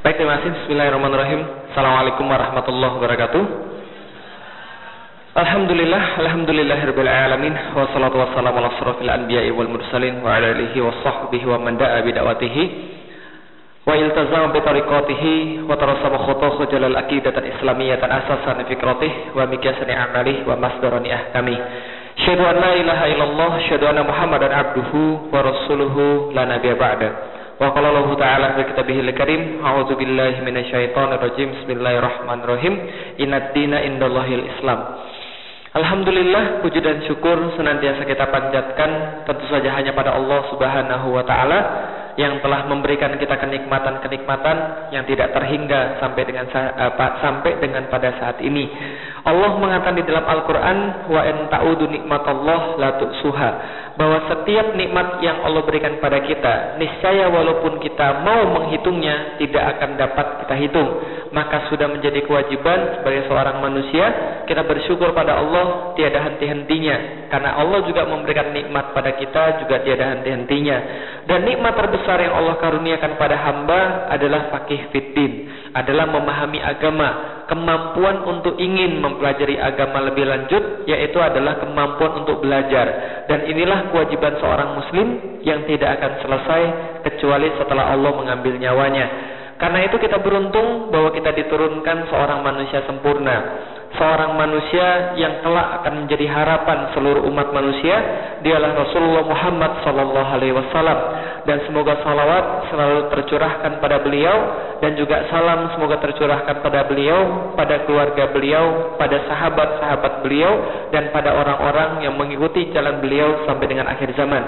Baik, terima kasih. Bismillahirrahmanirrahim. Assalamualaikum warahmatullahi wabarakatuh. Alhamdulillahirabbil alamin, wassalatu wassalamu ala asyrofil anbiya'i wal mursalin wa ala alihi wa sahbihi wa man da'a bi da'watihi wa iltazama bi tariqatihi wa tarasama khutwahu jalal aqidatan islamiyatan asasan fikratihi wa miqyasan amalihi wa masdarani ahkami. Syahadu an la ilaha illallah, syahadu anna Muhammadan abduhu wa rasuluhu la nabiyya ba'da. Wa qala Allah ta'ala fi kitabihil karim, a'udzu billahi minasyaitonir rajim. Bismillahirrahmanirrahim. Innad dina indallahil Islam. Alhamdulillah, puji dan syukur senantiasa kita panjatkan tentu saja hanya pada Allah Subhanahu wa taala yang telah memberikan kita kenikmatan-kenikmatan yang tidak terhingga sampai dengan pada saat ini. Allah mengatakan di dalam Al-Qur'an, wa in ta'udu nikmatallah la tu'suha, bahwa setiap nikmat yang Allah berikan pada kita, niscaya walaupun kita mau menghitungnya tidak akan dapat kita hitung. Maka sudah menjadi kewajiban sebagai seorang manusia kita bersyukur pada Allah tiada henti-hentinya, karena Allah juga memberikan nikmat pada kita juga tiada henti-hentinya. Dan nikmat terbesar yang Allah karuniakan pada hamba adalah faqih fiddin, adalah memahami agama, kemampuan untuk ingin mempelajari agama lebih lanjut, yaitu adalah kemampuan untuk belajar. Dan inilah kewajiban seorang muslim yang tidak akan selesai kecuali setelah Allah mengambil nyawanya. Karena itu kita beruntung bahwa kita diturunkan seorang manusia sempurna, seorang manusia yang kelak akan menjadi harapan seluruh umat manusia. Dialah Rasulullah Muhammad SAW. Dan semoga salawat selalu tercurahkan pada beliau, dan juga salam semoga tercurahkan pada beliau, pada keluarga beliau, pada sahabat-sahabat beliau, dan pada orang-orang yang mengikuti jalan beliau sampai dengan akhir zaman.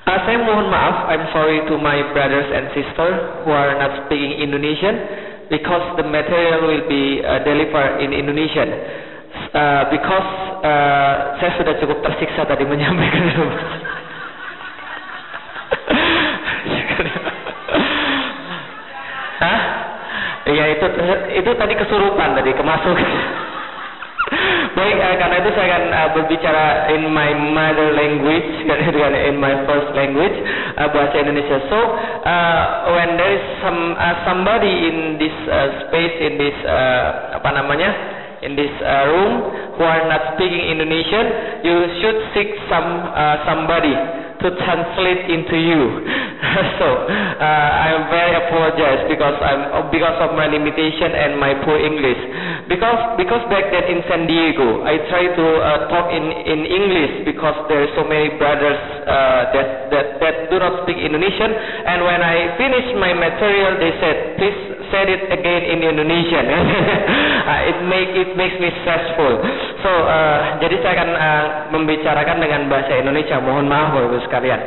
Saya mohon maaf, I'm sorry to my brothers and sisters who are not speaking Indonesian, because the material will be delivered in Indonesian. Because saya sudah cukup tersiksa tadi menyampaikan itu. Hah? Ya itu tadi kesurupan tadi kemasukan. Baik, karena itu saya akan berbicara in my mother language, in my first language, bahasa Indonesia. So, when there is somebody in this space, in this in this room who are not speaking Indonesian, you should seek somebody to translate into you. So I am very apologize because of my limitation and my poor English. Because back then in San Diego, I try to talk in English because there are so many brothers that do not speak Indonesian. And when I finish my material, they said, please say it again in Indonesian. It makes me stressful. So jadi saya akan membicarakan dengan bahasa Indonesia. Mohon maaf Bapak Ibu sekalian.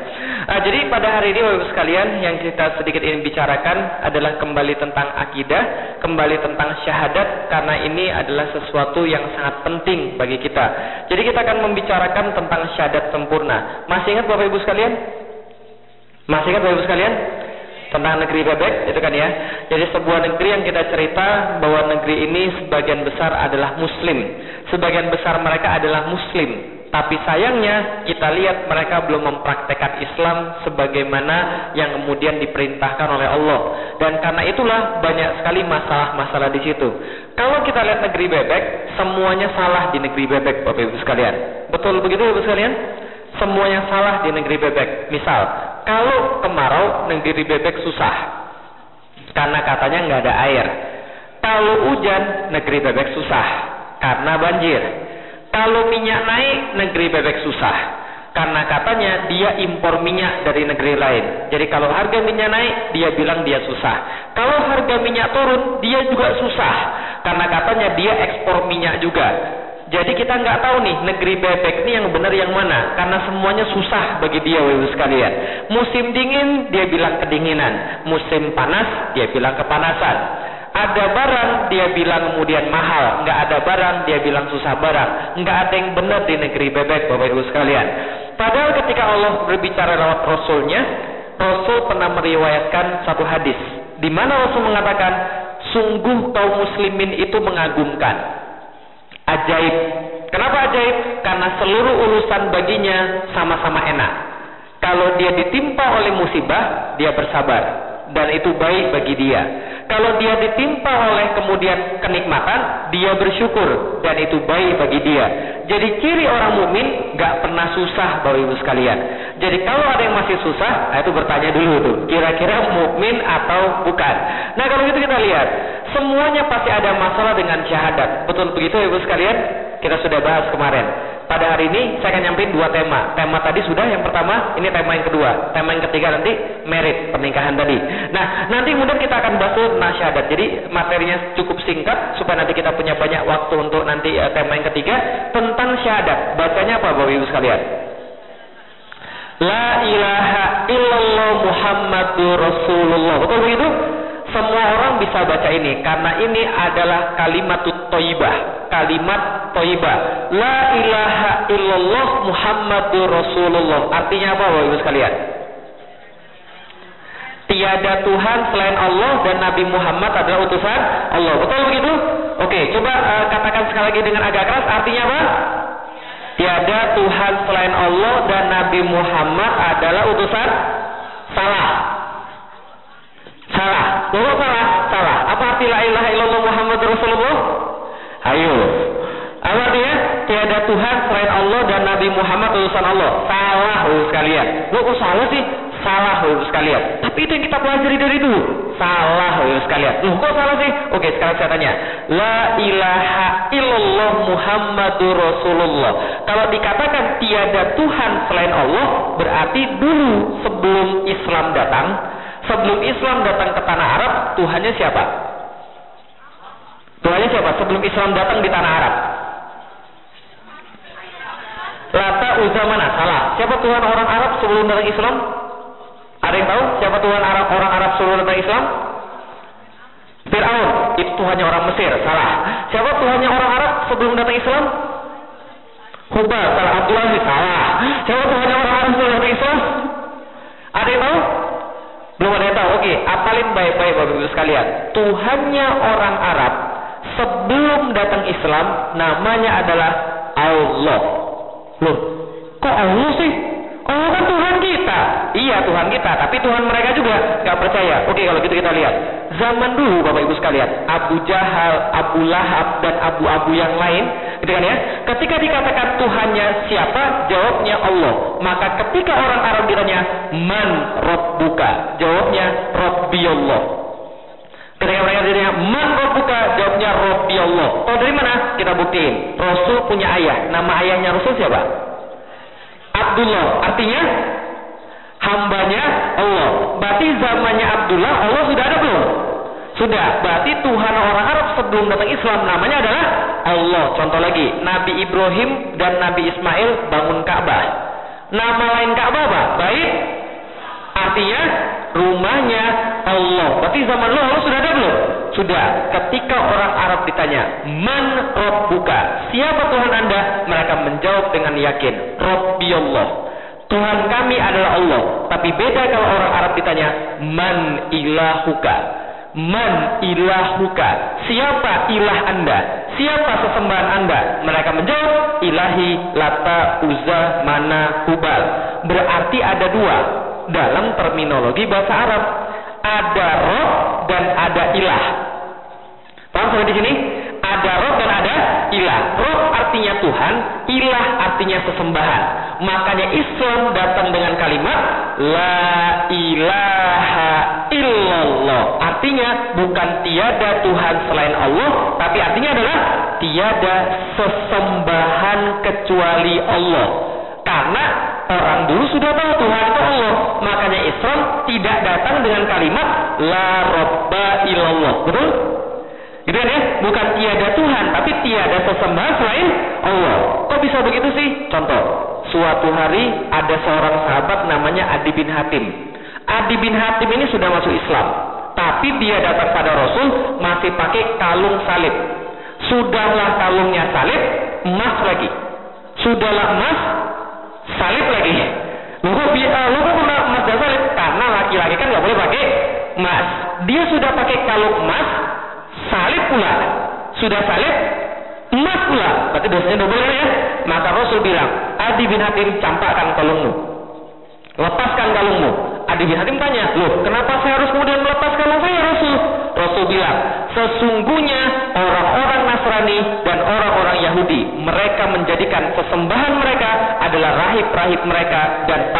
Jadi pada hari ini Bapak Ibu sekalian, yang kita sedikit ingin bicarakan adalah kembali tentang akidah, kembali tentang syahadat, karena ini adalah sesuatu yang sangat penting bagi kita. Jadi kita akan membicarakan tentang syahadat sempurna. Masih ingat Bapak Ibu sekalian? Masih ingat Bapak Ibu sekalian? Tentang negeri bebek, itu kan ya. Jadi sebuah negeri yang kita cerita bahwa negeri ini sebagian besar adalah muslim. Sebagian besar mereka adalah muslim. Tapi sayangnya kita lihat mereka belum mempraktekkan Islam sebagaimana yang kemudian diperintahkan oleh Allah. Dan karena itulah banyak sekali masalah-masalah di situ. Kalau kita lihat negeri bebek, semuanya salah di negeri bebek Bapak Ibu sekalian. Betul begitu Bapak Ibu sekalian? Semuanya salah di negeri bebek. Misal, kalau kemarau, negeri bebek susah, karena katanya nggak ada air. Kalau hujan, negeri bebek susah, karena banjir. Kalau minyak naik, negeri bebek susah, karena katanya dia impor minyak dari negeri lain. Jadi kalau harga minyak naik, dia bilang dia susah. Kalau harga minyak turun, dia juga susah, karena katanya dia ekspor minyak juga. Jadi kita nggak tahu nih negeri bebek ini yang benar yang mana, karena semuanya susah bagi dia Bapak sekalian. Musim dingin dia bilang kedinginan, musim panas dia bilang kepanasan. Ada barang dia bilang kemudian mahal, nggak ada barang dia bilang susah barang. Nggak ada yang benar di negeri bebek Bapak Ibu sekalian. Padahal ketika Allah berbicara lewat Rasulnya, Rasul pernah meriwayatkan satu hadis di mana Rasul mengatakan, sungguh kaum muslimin itu mengagumkan, ajaib. Kenapa ajaib? Karena seluruh urusan baginya sama-sama enak. Kalau dia ditimpa oleh musibah, dia bersabar. dan itu baik bagi dia. Kalau dia ditimpa oleh kemudian kenikmatan, dia bersyukur dan itu baik bagi dia. Jadi ciri orang mukmin gak pernah susah, Bapak Ibu sekalian. Jadi kalau ada yang masih susah, itu bertanya dulu tuh, kira-kira mukmin atau bukan. Nah kalau gitu kita lihat, semuanya pasti ada masalah dengan syahadat. Betul begitu Ibu sekalian? Kita sudah bahas kemarin. Pada hari ini saya akan nyampein 2 tema. Tema tadi sudah yang pertama, ini tema yang kedua. Tema yang ketiga nanti merit, pernikahan tadi. Nah, nanti kemudian kita akan bahas tentang syahadat. Jadi materinya cukup singkat supaya nanti kita punya banyak waktu untuk nanti tema yang ketiga tentang syahadat. Bacanya apa Bapak Ibu sekalian? La ilaha illallah Muhammadur Rasulullah. Betul begitu? Semua orang bisa baca ini karena ini adalah kalimatut thayyibah, kalimat thayyibah. La ilaha illallah Muhammadur Rasulullah. Artinya apa Bapak Ibu sekalian? Tiada Tuhan selain Allah dan Nabi Muhammad adalah utusan Allah. Betul begitu? Oke, coba katakan sekali lagi dengan agak keras. Artinya apa? Tiada Tuhan selain Allah dan Nabi Muhammad adalah utusan. Salah. Salah. Bapak salah? Salah. Apa arti la ilaha illallah Muhammadur Rasulullah? Ayo. Apa artinya? Tiada Tuhan selain Allah dan Nabi Muhammad utusan Allah. Salah sekalian. Kok salah sih? Salah sekalian. Tapi itu yang kita pelajari dari dulu. Salah sekalian. Kok salah sih? Oke, sekarang saya tanya. La ilaha illallah Muhammadur Rasulullah. Kalau dikatakan tiada Tuhan selain Allah, berarti dulu sebelum Islam datang, sebelum Islam datang ke tanah Arab, Tuhannya siapa? Tuhannya siapa? Sebelum Islam datang di tanah Arab. Lata, Uzza, mana? Salah. Siapa Tuhan orang Arab sebelum datang Islam? Ada yang tahu siapa Tuhan orang Arab sebelum datang Islam? Fir'aun. Itu Tuhannya orang Mesir. Salah. Siapa Tuhannya orang Arab sebelum datang Islam? Hubal. Salah. Abdullah. Salah. Siapa Tuhannya orang Arab sebelum datang Islam? Ada yang tahu? Belum ada yang tahu. Oke, apalin baik-baik Bapak Ibu sekalian. Tuhannya orang Arab sebelum datang Islam namanya adalah Allah. Loh, kok Allah sih? Allah kan Tuhan kita. Iya Tuhan kita, tapi Tuhan mereka juga gak percaya. Oke, kalau gitu kita lihat. Zaman dulu Bapak Ibu sekalian, Abu Jahal, Abu Lahab dan Abu-Abu yang lain, gitu kan ya. Ketika dikatakan Tuhannya siapa? Jawabnya Allah. Maka ketika orang Arab ditanya, Man Rabbuka? Jawabnya Rabbi Allah. Ketika mereka ditanya, Man Rabbuka? Jawabnya Rabbi Allah. Oh dari mana? Kita buktiin. Rasul punya ayah. Nama ayahnya Rasul siapa? Abdullah. Artinya hambanya Allah. Berarti zamannya Abdullah Allah sudah ada belum? Sudah. Berarti Tuhan orang Arab sebelum datang Islam namanya adalah Allah. Contoh lagi, Nabi Ibrahim dan Nabi Ismail bangun Ka'bah. Nama lain Ka'bah apa? Bait. Artinya rumahnya Allah. Berarti zaman dulu Allah sudah ada belum? Sudah. Ketika orang Arab ditanya, Man Rabbuka? Siapa Tuhan Anda? Mereka menjawab dengan yakin, Rabbi Allah. Tuhan kami adalah Allah. Tapi beda kalau orang Arab ditanya, Man ilahuka? Man ilahuka? Siapa ilah Anda? Siapa sesembahan Anda? Mereka menjawab, Ilahi Lata, Uzza, Mana, Hubal. Berarti ada dua dalam terminologi bahasa Arab. Ada Rob dan ada ilah. Paham sampai di sini? Ada Rob dan ada ilah. Rob artinya Tuhan, ilah artinya sesembahan. Makanya Islam datang dengan kalimat La ilaha illallah. Artinya bukan tiada Tuhan selain Allah, tapi artinya adalah tiada sesembahan kecuali Allah. Karena orang dulu sudah tahu Tuhan itu Allah. Makanya Islam tidak datang dengan kalimat La Rabba illallah. Betul? Gitu kan ya? Bukan tiada Tuhan, tapi tiada sesembahan selain Allah. Kok bisa begitu sih? Contoh, suatu hari ada seorang sahabat namanya Adi bin Hatim. Adi bin Hatim ini sudah masuk Islam, tapi dia datang pada Rasul masih pakai kalung salib. Sudahlah kalungnya salib, emas lagi. Sudahlah emas, salib lagi. Lu kok pernah emas dan salib? Karena laki-laki kan nggak boleh pakai emas. Dia sudah pakai kalung emas, salib pula. Sudah salib, emas pula. Berarti dosanya double ya. Maka Rasul bilang, Adi bin Hatim, campakkan kalungmu. Lepaskan kalungmu. Adi bin Hatim tanya, loh kenapa saya harus kemudian melepas kalau saya Rasul? Rasul bilang, sesungguhnya orang-orang Nasrani dan orang-orang Yahudi, mereka menjadikan sesembahan mereka adalah rahib-rahib mereka dan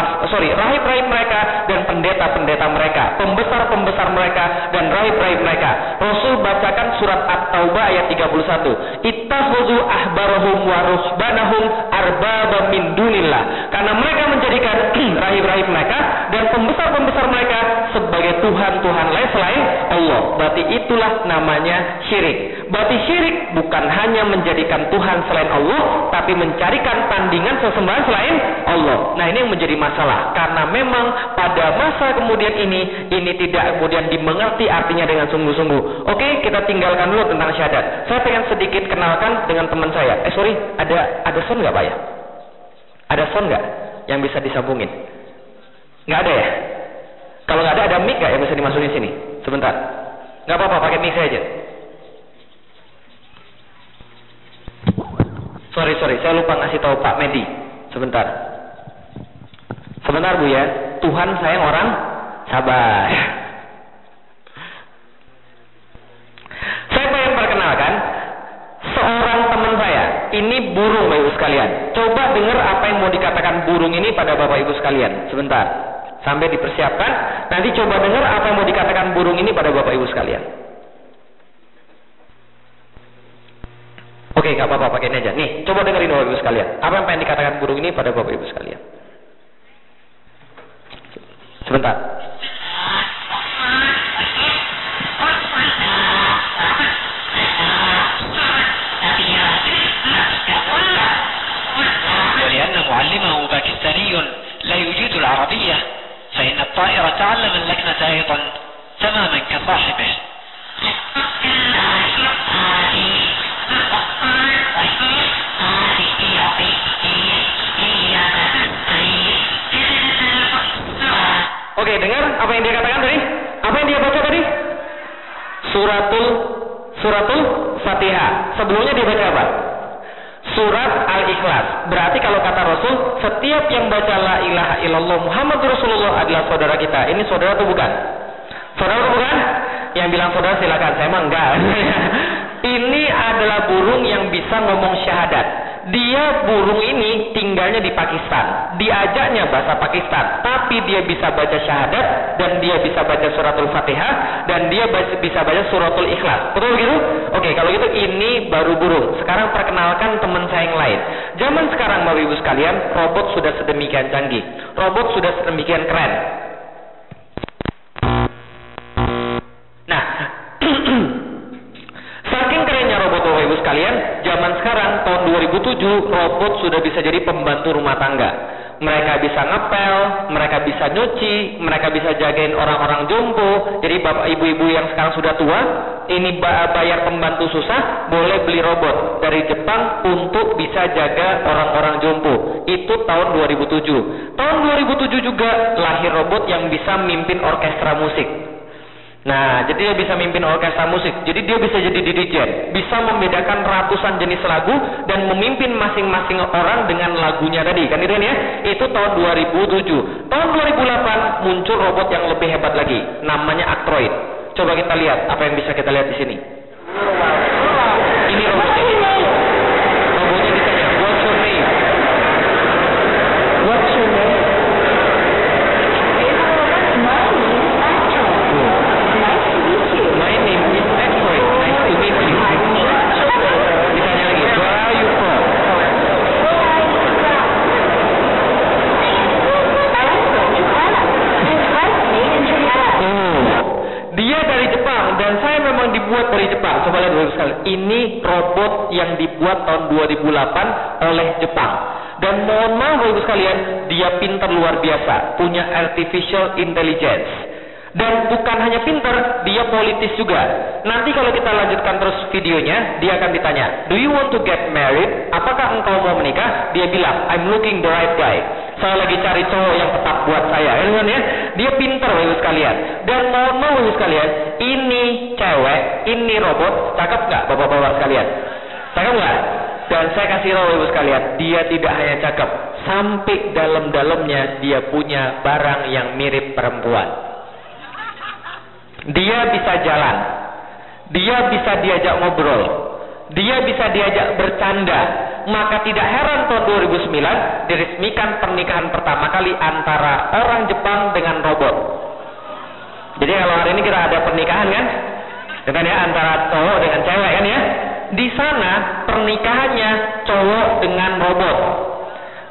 rahib-rahib mereka dan pendeta-pendeta mereka, pembesar-pembesar mereka dan rahib-rahib mereka. Rasul bacakan surat At-Taubah ayat 31. Ittakhadhu ahbarahum wa ruhbanahum arbaba min dunillah. Karena mereka menjadikan rahib-rahib mereka dan pembesar-pembesar mereka sebagai Tuhan-Tuhan lain selain Allah. Berarti itulah namanya syirik. Berarti syirik bukan hanya menjadikan Tuhan selain Allah, tapi mencarikan tandingan sesembahan selain Allah. Nah, ini yang menjadi masalah. Karena memang pada masa kemudian ini tidak kemudian dimengerti artinya dengan sungguh-sungguh. Oke, kita tinggalkan dulu tentang syahadat. Saya pengen sedikit kenalkan dengan teman saya. Ada sound nggak Pak ya? Ada sound nggak yang bisa disambungin? Nggak ada ya? Kalau nggak ada mic nggak yang bisa dimasukin sini? Sebentar. Nggak apa-apa, pakai mic saja. Sorry, saya lupa ngasih tahu Pak Medi. Sebentar Bu ya. Tuhan sayang orang sabar. Saya pengen perkenalkan seorang teman saya. Ini burung Bapak Ibu sekalian. Coba dengar apa yang mau dikatakan burung ini pada Bapak Ibu sekalian. Sebentar. Sampai dipersiapkan. Nanti coba dengar apa yang mau dikatakan burung ini pada Bapak Ibu sekalian. Oke, nggak apa-apa, pakai ini aja. Nih, coba dengerin Bapak Ibu sekalian. Apa yang pengen dikatakan burung ini pada Bapak Ibu sekalian? Sebentar. ولأن معلمه باكستاني لا يجيد العربية فإن الطائر تعلم اللكنة أيضا تماما كصاحبه. Oke, dengar apa yang dia katakan tadi? Apa yang dia baca tadi? Suratul Fatihah. Sebelumnya dia baca apa? Surat Al-Ikhlas. Berarti kalau kata Rasul, setiap yang baca la ilaha illallah Muhammad Rasulullah adalah saudara kita. Ini saudara atau bukan? Saudara atau bukan? Yang bilang saudara silakan, saya mah enggak. Ini adalah burung yang bisa ngomong syahadat. Dia burung ini tinggalnya di Pakistan. Diajaknya bahasa Pakistan, tapi dia bisa baca syahadat dan dia bisa baca suratul Fatihah dan dia bisa baca suratul Ikhlas. Betul begitu? Oke, kalau gitu ini baru burung. Sekarang perkenalkan teman saya yang lain. Zaman sekarang Bapak Ibu sekalian, robot sudah sedemikian canggih. Robot sudah sedemikian keren. Nah, saking kerennya robot Bapak Ibu sekalian, zaman sekarang tahun 2007 robot sudah bisa jadi pembantu rumah tangga. Mereka bisa ngepel, mereka bisa nyuci, mereka bisa jagain orang-orang jompo. Jadi bapak ibu-ibu yang sekarang sudah tua, ini bayar pembantu susah, boleh beli robot dari Jepang untuk bisa jaga orang-orang jompo. Itu tahun 2007. Tahun 2007 juga lahir robot yang bisa mimpin orkestra musik. Nah, jadi dia bisa mimpin orkestra musik. Jadi dia bisa jadi dirijen, bisa membedakan ratusan jenis lagu dan memimpin masing-masing orang dengan lagunya tadi. Kan itu ya? Itu tahun 2007. Tahun 2008 muncul robot yang lebih hebat lagi, namanya Actroid. Coba kita lihat apa yang bisa kita lihat di sini. Ini robotnya. Robotnya ditanya, "What's your name?" What's your name? Dibuat dari Jepang. Coba lihat dulu sekali. Ini robot yang dibuat tahun 2008 oleh Jepang. Dan mohon maaf Ibu sekalian, dia pintar luar biasa, punya artificial intelligence. Dan bukan hanya pintar, dia politis juga. Nanti kalau kita lanjutkan terus videonya, dia akan ditanya, "Do you want to get married?" Apakah engkau mau menikah? Dia bilang, "I'm looking the right guy." Saya lagi cari cowok yang tepat buat saya. Ya? Dia pintar Ibu sekalian. Dan mohon maaf Ibu sekalian, ini cewek, ini robot, cakep nggak Bapak-bapak sekalian? Cakep nggak? Dan saya kasih tahu Ibu sekalian, dia tidak hanya cakep. sampai dalam-dalamnya dia punya barang yang mirip perempuan. Dia bisa jalan, dia bisa diajak ngobrol, dia bisa diajak bercanda. Maka tidak heran tahun 2009 diresmikan pernikahan pertama kali antara orang Jepang dengan robot. Jadi kalau hari ini kita ada pernikahan kan, dengan ya antara cowok dengan cewek kan ya. Di sana pernikahannya cowok dengan robot.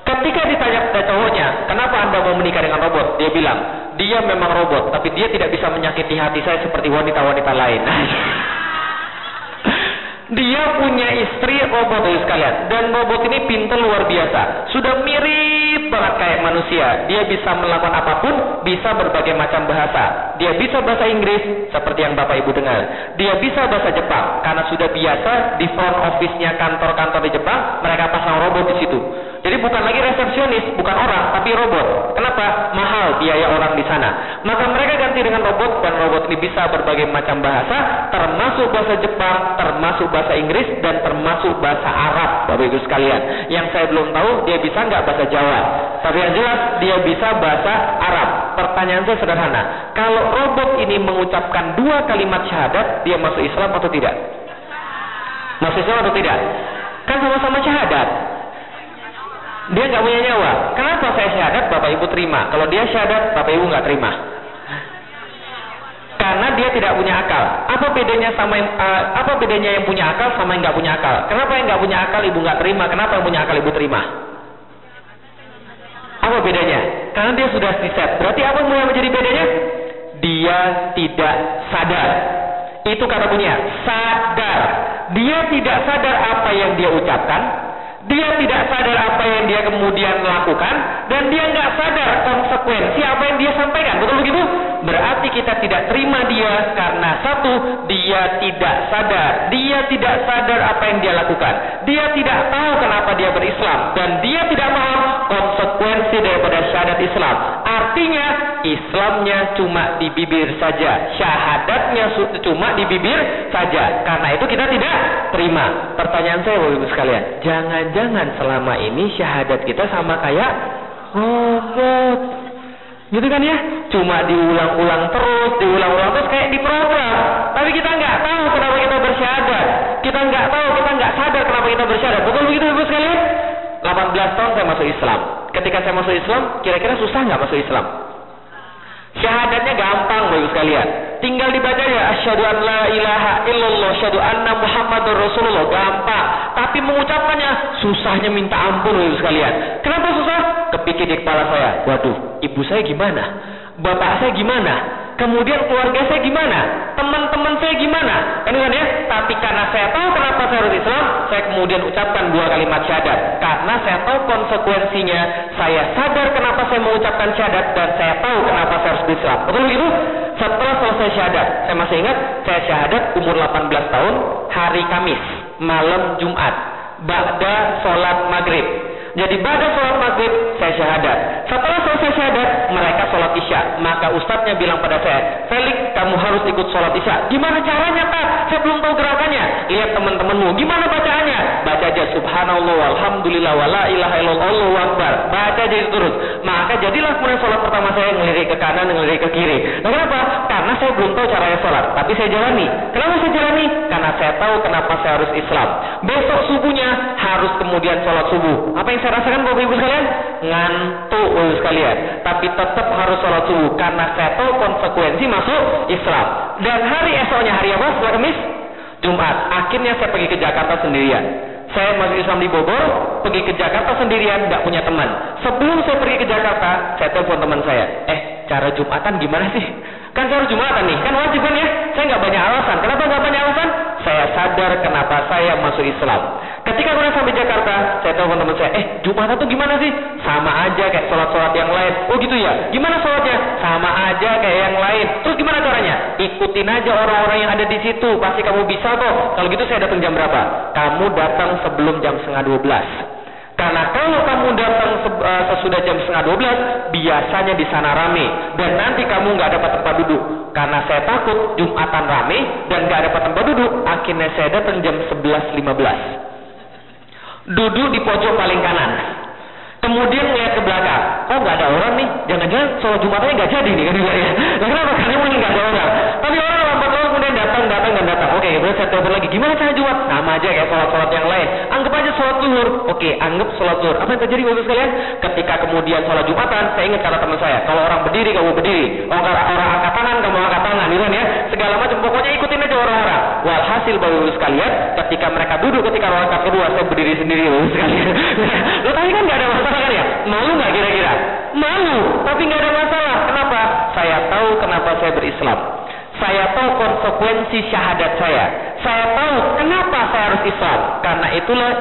Ketika ditanya pada cowoknya, kenapa Anda mau menikah dengan robot? Dia bilang, dia memang robot, tapi dia tidak bisa menyakiti hati saya seperti wanita-wanita lain. Dia punya istri robot sekalian, dan robot ini pintar luar biasa. Sudah mirip banget kayak manusia. Dia bisa melakukan apapun, bisa berbagai macam bahasa. Dia bisa bahasa Inggris seperti yang Bapak Ibu dengar. Dia bisa bahasa Jepang karena sudah biasa di front office-nya kantor-kantor di Jepang, mereka pasang robot di situ. Jadi bukan lagi resepsionis, bukan orang, tapi robot. Kenapa? Mahal biaya orang di sana. Maka mereka ganti dengan robot, dan robot ini bisa berbagai macam bahasa, termasuk bahasa Jepang, termasuk bahasa Inggris, dan termasuk bahasa Arab, Bapak Ibu sekalian. Yang saya belum tahu, dia bisa nggak bahasa Jawa. Tapi yang jelas, dia bisa bahasa Arab. Pertanyaan saya sederhana. Kalau robot ini mengucapkan 2 kalimat syahadat, dia masuk Islam atau tidak? Masuk Islam atau tidak? Kan sama-sama syahadat. Dia nggak punya nyawa. Kenapa saya syahadat, Bapak Ibu terima? Kalau dia syahadat, Bapak Ibu nggak terima. Karena dia tidak punya akal. Apa bedanya yang punya akal sama yang nggak punya akal? Kenapa yang nggak punya akal Ibu nggak terima? Kenapa yang punya akal Ibu terima? Apa bedanya? Karena dia sudah di-set. Berarti apa yang menjadi bedanya? Dia tidak sadar. Itu kata punya sadar. Dia tidak sadar apa yang dia ucapkan. Dia tidak sadar apa yang dia kemudian lakukan, dan dia nggak sadar konsekuensi apa yang dia sampaikan. Betul begitu? Berarti kita tidak terima dia karena satu, dia tidak sadar. Dia tidak sadar apa yang dia lakukan. Dia tidak tahu kenapa dia berislam, dan dia tidak paham konsekuensi daripada syahadat Islam. Artinya Islamnya cuma di bibir saja, syahadatnya cuma di bibir saja. Karena itu kita tidak terima. Pertanyaan saya Bapak Ibu sekalian, jangan-jangan selama ini syahadat kita sama kayak robot, gitu kan ya? Cuma diulang-ulang terus kayak diprogram. Tapi kita nggak tahu kenapa kita bersyahadat. Kita nggak tahu, kita nggak sadar kenapa kita bersyahadat. Betul begitu Ibu sekalian? 18 tahun saya masuk Islam. Ketika saya masuk Islam, kira-kira susah nggak masuk Islam? Syahadatnya gampang Bapak Ibu sekalian. Tinggal dibaca ya, asyhadu an la ilaha illallah, asyhadu anna Muhammadur Rasulullah, gampang. Tapi mengucapkannya susahnya minta ampun Bapak Ibu sekalian. Kenapa susah? Kepikir di kepala saya, waduh, ibu saya gimana? Bapak saya gimana? Kemudian keluarga saya gimana? Teman-teman saya gimana? Kan ya? Tapi karena saya tahu kenapa saya harus Islam, saya kemudian ucapkan 2 kalimat syahadat. Karena saya tahu konsekuensinya, saya sadar kenapa saya mengucapkan syahadat, dan saya tahu kenapa saya harus Islam. Betul begitu? Setelah selesai syahadat, saya masih ingat, saya syahadat umur 18 tahun, hari Kamis, malam Jumat, ba'da sholat maghrib. Jadi pada sholat maghrib saya syahadat. Setelah selesai syahadat, mereka sholat isya. Maka ustadznya bilang pada saya, Felix, kamu harus ikut sholat isya. Gimana caranya Pak? Saya belum tahu gerakannya. Lihat teman-temanmu. Gimana bacaannya? Baca aja subhanallah, alhamdulillah, wala ilaha illallah, Allahu akbar. Baca aja itu terus. Maka jadilah kemudian sholat pertama saya ngelirik ke kanan, ngelirik ke kiri. Nah, kenapa? Karena saya belum tahu caranya sholat, tapi saya jalani. Kenapa saya jalani? Karena saya tahu kenapa saya harus Islam. Besok subuhnya harus kemudian sholat subuh. Apa yang saya rasakan Bapak Ibu sekalian? Ngantuk Bapak Ibu sekalian. Tapi tetap harus sholat subuh karena saya tahu konsekuensi masuk Islam. Dan hari esoknya hari apa? Kamis? Jumat. Akhirnya saya pergi ke Jakarta sendirian. Saya masuk Islam di Bogor, pergi ke Jakarta sendirian, nggak punya teman. Sebelum saya pergi ke Jakarta, saya telepon teman saya. Cara Jumatan gimana sih? Kan saya harus Jumatan nih, kan wajib kan ya? Saya nggak banyak alasan. Kenapa nggak banyak alasan? Saya sadar kenapa saya masuk Islam. Ketika saya sampai Jakarta, saya telepon teman saya, Jumatan tuh gimana sih? Sama aja kayak sholat-sholat yang lain. Oh gitu ya? Gimana sholatnya? Sama aja kayak yang lain. Terus gimana caranya? Ikutin aja orang-orang yang ada di situ. Pasti kamu bisa kok. Kalau gitu saya datang jam berapa? Kamu datang sebelum jam 11:30. Karena kalau kamu datang sesudah jam 11:30, biasanya di sana rame dan nanti kamu nggak dapat tempat duduk. Karena saya takut Jumatan rame dan nggak dapat tempat duduk, akhirnya saya datang jam 11:15. Duduk di pojok paling kanan. Kemudian jangan-jangan sholat Jumatannya nggak jadi nih kan ya. Nah, kenapa? Karena mungkin nggak ada orang. Tapi orang lambat laun kemudian datang. Oke, berarti saya telepon lagi. Gimana cara Jumat? Sama aja kayak sholat yang lain. Anggap aja sholat zuhur. Oke, anggap sholat zuhur. Apa yang terjadi Bapak sekalian? Ketika kemudian sholat Jumatan, saya ingat kata teman saya, kalau orang berdiri kamu berdiri, orang angkat tangan kamu angkat tangan, gitu kan ya. Segala macam pokoknya ikutin aja orang-orang. Walhasil Bapak sekalian, ketika mereka duduk ketika rakaat kedua, saya berdiri sendiri Bapak sekalian. Lo tadi kan nggak ada masalah kan ya? Malu nggak kira-kira? Malu, tapi nggak ada masalah. Kenapa? Saya tahu kenapa saya berislam. Saya tahu konsekuensi syahadat saya. Saya tahu kenapa saya harus Islam. Karena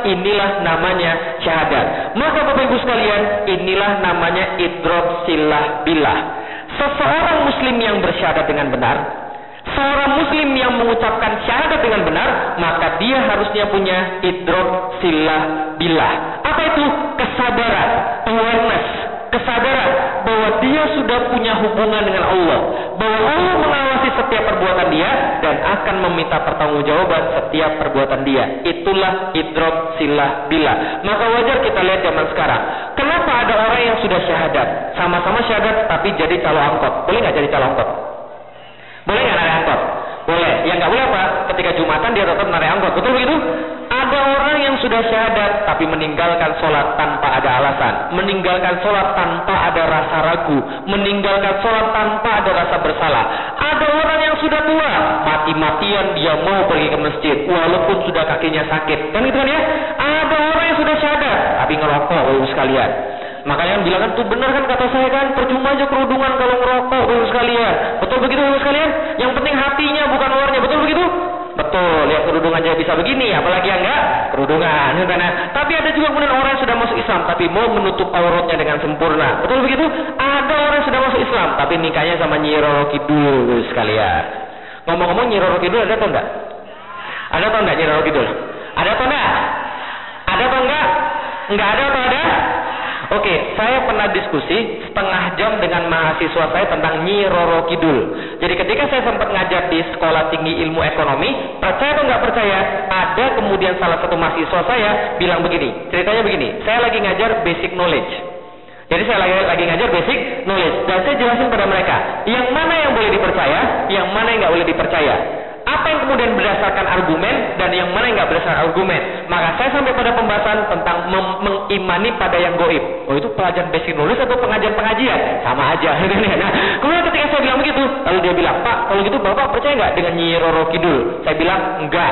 inilah namanya syahadat. Maka Bapak Ibu sekalian, inilah namanya idrok silah billah. Seseorang muslim yang bersyahadat dengan benar, seorang muslim yang mengucapkan syahadat dengan benar, maka dia harusnya punya idrok silah billah. Apa itu? Kesadaran, awareness, kesadaran bahwa dia sudah punya hubungan dengan Allah, bahwa Allah mengawasi setiap perbuatan dia dan akan meminta pertanggungjawaban setiap perbuatan dia. Itulah idrok silah billah. Maka wajar kita lihat zaman sekarang. Kenapa ada orang yang sudah syahadat, sama-sama syahadat tapi jadi calo angkot? Boleh nggak jadi calo angkot? Boleh nggak narik angkot? Boleh. Yang nggak boleh apa? Ketika Jumatan dia tetap narik angkot. Betul begitu? Ada orang yang sudah syahadat tapi meninggalkan sholat tanpa ada alasan, meninggalkan sholat tanpa ada rasa ragu, meninggalkan sholat tanpa ada rasa bersalah. Ada orang yang sudah tua, mati-matian dia mau pergi ke masjid walaupun sudah kakinya sakit. Kan itu kan ya? Ada orang yang sudah syahadat tapi ngerokok, Bapak sekalian. Makanya bilang kan tuh benar kan kata saya kan, percuma aja kerudungan kalau ngerokok, Bapak sekalian. Betul begitu Bapak sekalian? Yang penting hatinya bukan luarnya, betul begitu? Betul, ya kerudungan aja bisa begini, apalagi yang enggak kerudungan. Tapi ada juga kemudian orang yang sudah masuk Islam tapi mau menutup auratnya dengan sempurna. Betul begitu? Ada orang yang sudah masuk Islam tapi nikahnya sama Nyi Roro Kidul sekalian. Ngomong-ngomong Nyi Roro Kidul ada atau enggak? Ada atau enggak Nyi Roro Kidul? Ada atau enggak? Ada atau enggak? Enggak ada atau ada? Oke, saya pernah diskusi setengah jam dengan mahasiswa saya tentang Nyi Roro Kidul. Jadi ketika saya sempat ngajar di Sekolah Tinggi Ilmu Ekonomi, percaya atau nggak percaya, ada kemudian salah satu mahasiswa saya bilang begini, ceritanya begini, saya lagi ngajar basic knowledge. Jadi saya lagi ngajar basic knowledge, dan saya jelasin pada mereka, yang mana yang boleh dipercaya, yang mana yang nggak boleh dipercaya. Apa yang kemudian berdasarkan argumen dan yang mana yang nggak berdasarkan argumen. Maka saya sampai pada pembahasan tentang mengimani pada yang goib. Oh itu pelajaran basic knowledge atau pengajian? Sama aja. Nah, kemudian ketika saya bilang begitu, lalu dia bilang, Pak, kalau gitu Bapak percaya nggak dengan Nyi Roro Kidul? Saya bilang, enggak.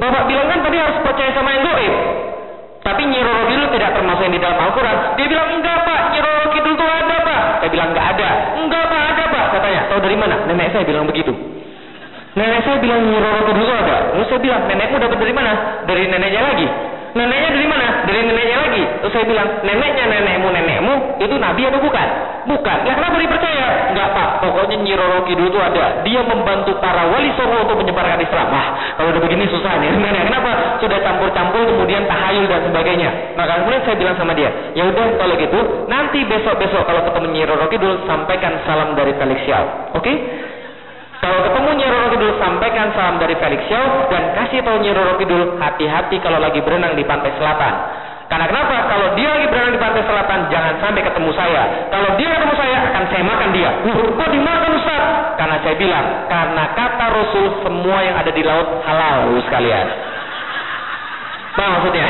Bapak bilang kan tadi harus percaya sama yang goib. Tapi Nyi Roro Kidul tidak termasuk yang di dalam Al-Quran. Dia bilang, enggak Pak, Nyi Roro Kidul itu ada Pak. Saya bilang, enggak ada. Enggak Pak, ada Pak. Katanya, tahu dari mana? Nenek saya bilang begitu. Nenek saya bilang Nyi Roro Kidul itu ada. Terus saya bilang, nenekmu dapat dari mana? Dari neneknya lagi. Neneknya dari mana? Dari neneknya lagi. Terus saya bilang, neneknya nenekmu itu nabi atau bukan? Bukan. Ya kenapa dipercaya? Enggak Pak, pokoknya Nyi Roro Kidul itu ada. Dia membantu para wali songo untuk menyebarkan Islam. Kalau udah begini susah nih. Kenapa? Sudah campur-campur kemudian tahayul dan sebagainya. Maka kemudian saya bilang sama dia, ya udah kalau gitu, nanti besok-besok kalau ketemu Nyi Roro Kidul sampaikan salam dari Felix Xiao. Oke? Kalau ketemu Nyi Roro Kidul, sampaikan salam dari Felix Xiao dan kasih tahu Nyi Roro Kidul, hati-hati kalau lagi berenang di pantai selatan. Karena kenapa? Kalau dia lagi berenang di pantai selatan, jangan sampai ketemu saya. Kalau dia ketemu saya, akan saya makan dia. Kok dimakan Ustaz? Karena saya bilang, karena kata Rasul semua yang ada di laut halal, sekalian. Apa maksudnya?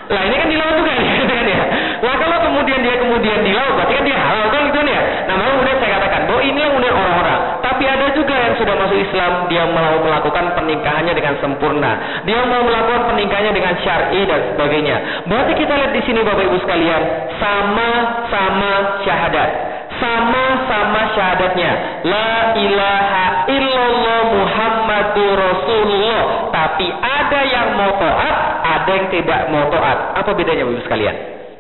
Lah ini kan di laut juga kan ya. Nah kalau kemudian dia di laut, berarti kan dia halal kan gitu ya. Nah malah kemudian saya katakan bahwa ini yang kemudian orang-orang. Tapi ada juga yang sudah masuk Islam, dia mau melakukan pernikahannya dengan sempurna. Dia mau melakukan pernikahannya dengan syar'i dan sebagainya. Berarti kita lihat di sini Bapak Ibu sekalian, sama-sama syahadat. Sama-sama syahadatnya. La ilaha illallah Muhammadur Rasulullah. Tapi ada yang mau taat, ada yang tidak mau taat. Apa bedanya Bapak Ibu sekalian?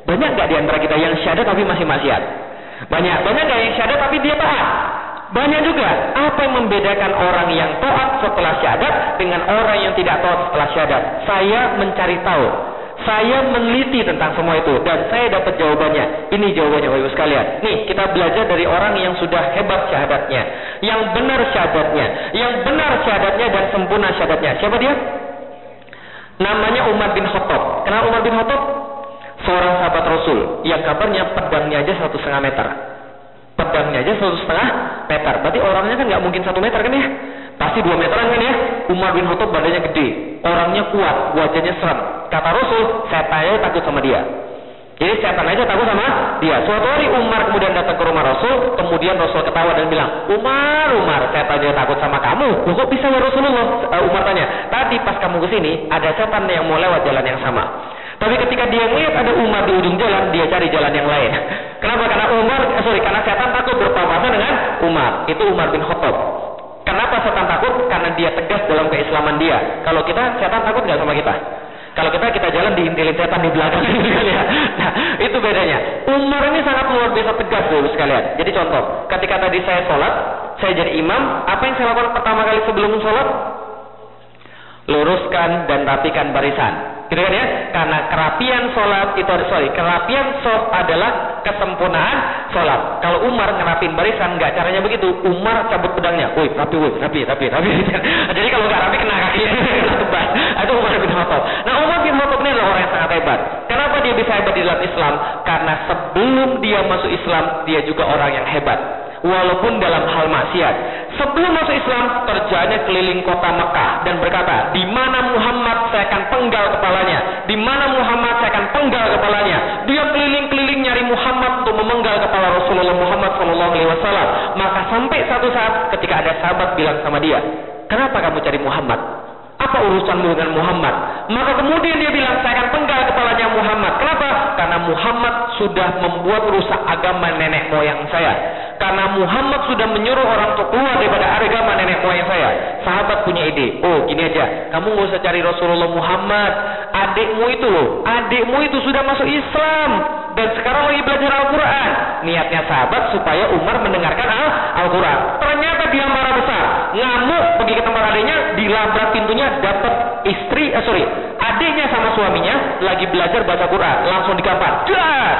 Banyak nggak di antara kita yang syahadat tapi masih maksiat? Banyak nggak yang syahadat tapi dia taat? Banyak juga. Apa yang membedakan orang yang taat setelah syahadat dengan orang yang tidak taat setelah syahadat? Saya mencari tahu. Saya meneliti tentang semua itu dan saya dapat jawabannya. Ini jawabannya Bapak Ibu sekalian. Nih, kita belajar dari orang yang sudah hebat syahadatnya, yang benar syahadatnya dan sempurna syahadatnya. Siapa dia? Namanya Umar bin Khattab. Kenal Umar bin Khattab? seorang sahabat Rasul yang kabarnya pedangnya aja 1,5 meter. Pedangnya aja 1,5 meter. Berarti orangnya kan nggak mungkin 1 meter kan ya? Pasti 2 meteran kan ya? Umar bin Khattab badannya gede, orangnya kuat, wajahnya serem. Kata Rasul, setannya takut sama dia. Jadi setan aja takut sama dia. Suatu hari Umar kemudian datang ke rumah Rasul, kemudian Rasul ketawa dan bilang, Umar, setan aja takut sama kamu. Loh, kok bisa ya Rasulullah? Umar tanya, tadi pas kamu kesini ada setan yang mau lewat jalan yang sama. Tapi ketika dia melihat ada Umar di ujung jalan, dia cari jalan yang lain. Kenapa? Karena setan takut berpapasan dengan Umar. Itu Umar bin Khattab. Kenapa setan takut? Karena dia tegas dalam keislaman dia. Kalau kita, setan takut nggak sama kita? Kalau kita jalan diintilin setan di belakang gitu kan ya. Nah, itu bedanya. Umar ini sangat luar biasa tegas loh sekalian. Jadi contoh, ketika tadi saya sholat, saya jadi imam, apa yang saya lakukan pertama kali sebelum sholat? Luruskan dan rapikan barisan. Gitu kan ya? Karena kerapian sholat adalah kesempurnaan sholat. Kalau Umar ngerapin barisan, nggak caranya begitu. Umar cabut pedangnya, rapi. Jadi kalau nggak rapi kena kaki, kena tebas. Itu Umar bin Khattab. Nah, Umar bin Khattab ini adalah orang yang sangat hebat. Kenapa dia bisa hebat di dalam Islam? Karena sebelum dia masuk Islam, dia juga orang yang hebat. Walaupun dalam hal maksiat. Sebelum masuk Islam, kerjanya keliling kota Mekah dan berkata, di mana Muhammad saya akan penggal kepalanya. Di mana Muhammad saya akan penggal kepalanya. Dia keliling-keliling nyari Muhammad untuk memenggal kepala Rasulullah Muhammad SAW. Maka sampai satu saat ketika ada sahabat bilang sama dia, kenapa kamu cari Muhammad? Apa urusanmu dengan Muhammad? Maka kemudian dia bilang, saya akan penggal kepalanya Muhammad. Kenapa? Karena Muhammad sudah membuat rusak agama nenek moyang saya. Karena Muhammad sudah menyuruh orang untuk keluar daripada agama nenek moyang saya. Sahabat punya ide, gini aja, kamu nggak usah cari Rasulullah Muhammad. Adikmu itu sudah masuk Islam dan sekarang lagi belajar Al-Quran. Niatnya sahabat supaya Umar mendengarkan Al-Quran. Ternyata dia marah besar, ngamuk, pergi ke tempat adiknya, dilabrak pintunya, dapat adiknya sama suaminya lagi belajar baca Quran, langsung digampar.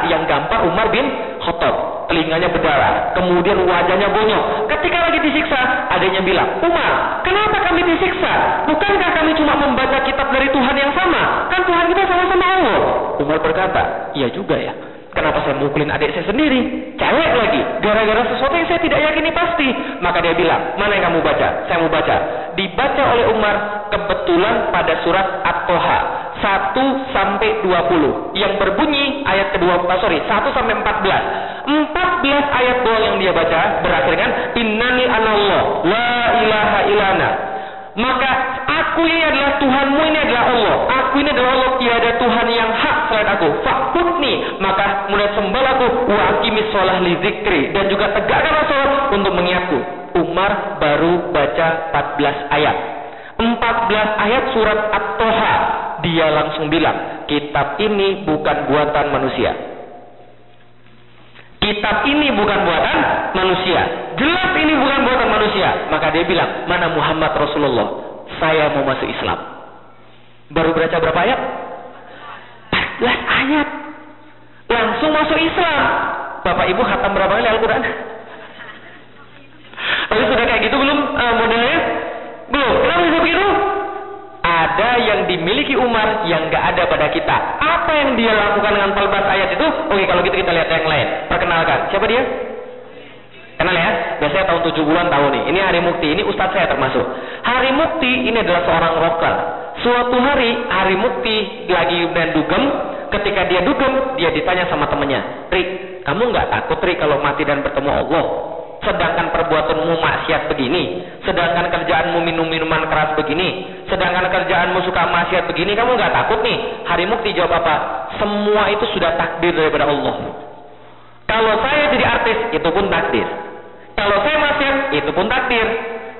Yang gampar Umar bin Khattab, telinganya berdarah, kemudian wajahnya bonyok. Ketika lagi disiksa, adiknya bilang, Umar, kenapa kami disiksa? Bukankah kami cuma membaca kitab dari Tuhan yang sama? Kan Tuhan kita sama-sama Allah. Umar berkata, iya juga ya. Kenapa saya mukulin adik saya sendiri? Cewek lagi, gara-gara sesuatu yang saya tidak yakini pasti. Maka dia bilang, mana yang kamu baca? Saya mau baca. Dibaca oleh Umar kebetulan pada surat At-Toha 1-20 yang berbunyi ayat kedua, 1 sampai 14. 14 ayat doang yang dia baca berakhir dengan innani anallah la ilaha illana. Maka aku ini adalah Tuhanmu, ini adalah Allah. Aku ini adalah Allah, tiada Tuhan yang hak selain aku. Fakutni, maka mulai sembah aku. Wa aqimis sholah li zikri, dan juga tegakkanlah sholat untuk mengingatku. Umar baru baca 14 ayat. 14 ayat surat At-Toha. Dia langsung bilang, kitab ini bukan buatan manusia. Kitab ini bukan buatan manusia. Jelas ini bukan buatan manusia. Maka dia bilang, mana Muhammad Rasulullah? Saya mau masuk Islam. Baru baca berapa ayat? 14 ayat. Langsung masuk Islam. Bapak Ibu khatam berapa kali Al-Quran? Tapi sudah kayak gitu belum modelnya? Belum. Kenapa bisa begitu? Ada yang dimiliki Umar yang gak ada pada kita. Apa yang dia lakukan dengan 14 ayat itu? Oke, kalau gitu kita lihat yang lain. Perkenalkan, siapa dia? Kenal ya? Biasanya tahun 7 bulan tahu nih. Ini Hari Mukti, ini ustadz saya termasuk. Hari Mukti ini adalah seorang rocker. Suatu hari, Hari Mukti lagi main dugem. Ketika dia dugem, dia ditanya sama temennya, Rik, kamu gak takut Rik kalau mati dan bertemu Allah? Sedangkan perbuatanmu maksiat begini, sedangkan kerjaanmu minum minuman keras begini, sedangkan kerjaanmu suka maksiat begini, kamu nggak takut nih? Hari Mukti jawab apa? Semua itu sudah takdir daripada Allah. Kalau saya jadi artis, itu pun takdir. Kalau saya maksiat, itu pun takdir.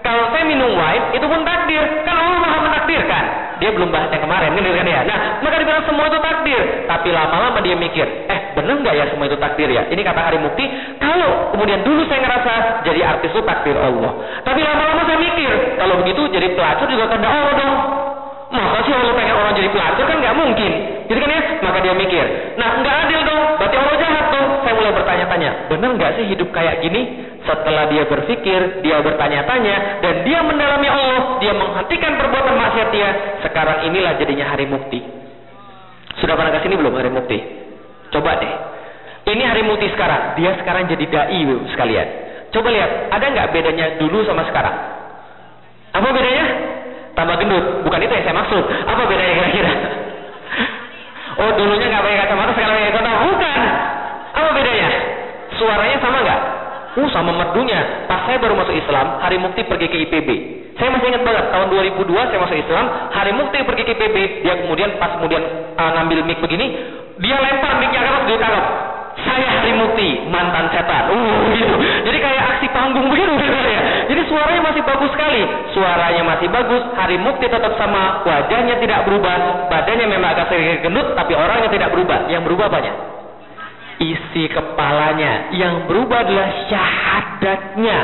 Kalau saya minum wine, itu pun takdir. Kan Allah Maha mentakdirkan. Dia belum bahas yang kemarin, kan ya? Nah, maka dibilang semua itu takdir. Tapi lama-lama dia mikir, benar nggak ya semua itu takdir ya? Ini kata Hari Mukti. Kalau kemudian dulu saya ngerasa jadi artis itu takdir Allah. Tapi lama-lama saya mikir, kalau begitu jadi pelacur juga kehendak Allah dong. Masa sih Allah pengen orang jadi pelacur? Kan nggak mungkin. Gitu kan ya? Maka dia mikir, nah nggak adil dong. Berarti Allah jahat dong. Saya mulai bertanya-tanya, benar nggak sih hidup kayak gini? Setelah dia berpikir, dia bertanya-tanya, dan dia mendalami Allah, dia menghentikan perbuatan maksiat dia. Sekarang inilah jadinya Hari Mukti. Sudah pernah ke sini belum Hari Mukti? coba deh. Ini Hari Mukti sekarang, dia sekarang jadi dai sekalian. Coba lihat, ada nggak bedanya dulu sama sekarang? Apa bedanya? Tambah gendut. Bukan itu yang saya maksud. Apa bedanya kira-kira? Oh, dulunya nggak pakai kacamata, sekarang pakai kacamata. Bukan. Apa bedanya? Suaranya sama nggak? Sama merdunya. Pas saya baru masuk Islam, Hari Mukti pergi ke IPB. Saya masih ingat banget, tahun 2002 saya masuk Islam, Hari Mukti pergi ke IPB. Dia kemudian ngambil mic begini, dia lempar mic-nya ke atas, dia tangkap. Saya Hari Mukti, mantan setan. Gitu. Jadi kayak aksi panggung begitu ya. Jadi suaranya masih bagus sekali. Suaranya masih bagus, Hari Mukti tetap sama, wajahnya tidak berubah, badannya memang agak sedikit gendut, tapi orangnya tidak berubah. Yang berubah apanya? Isi kepalanya. Yang berubah adalah syahadatnya.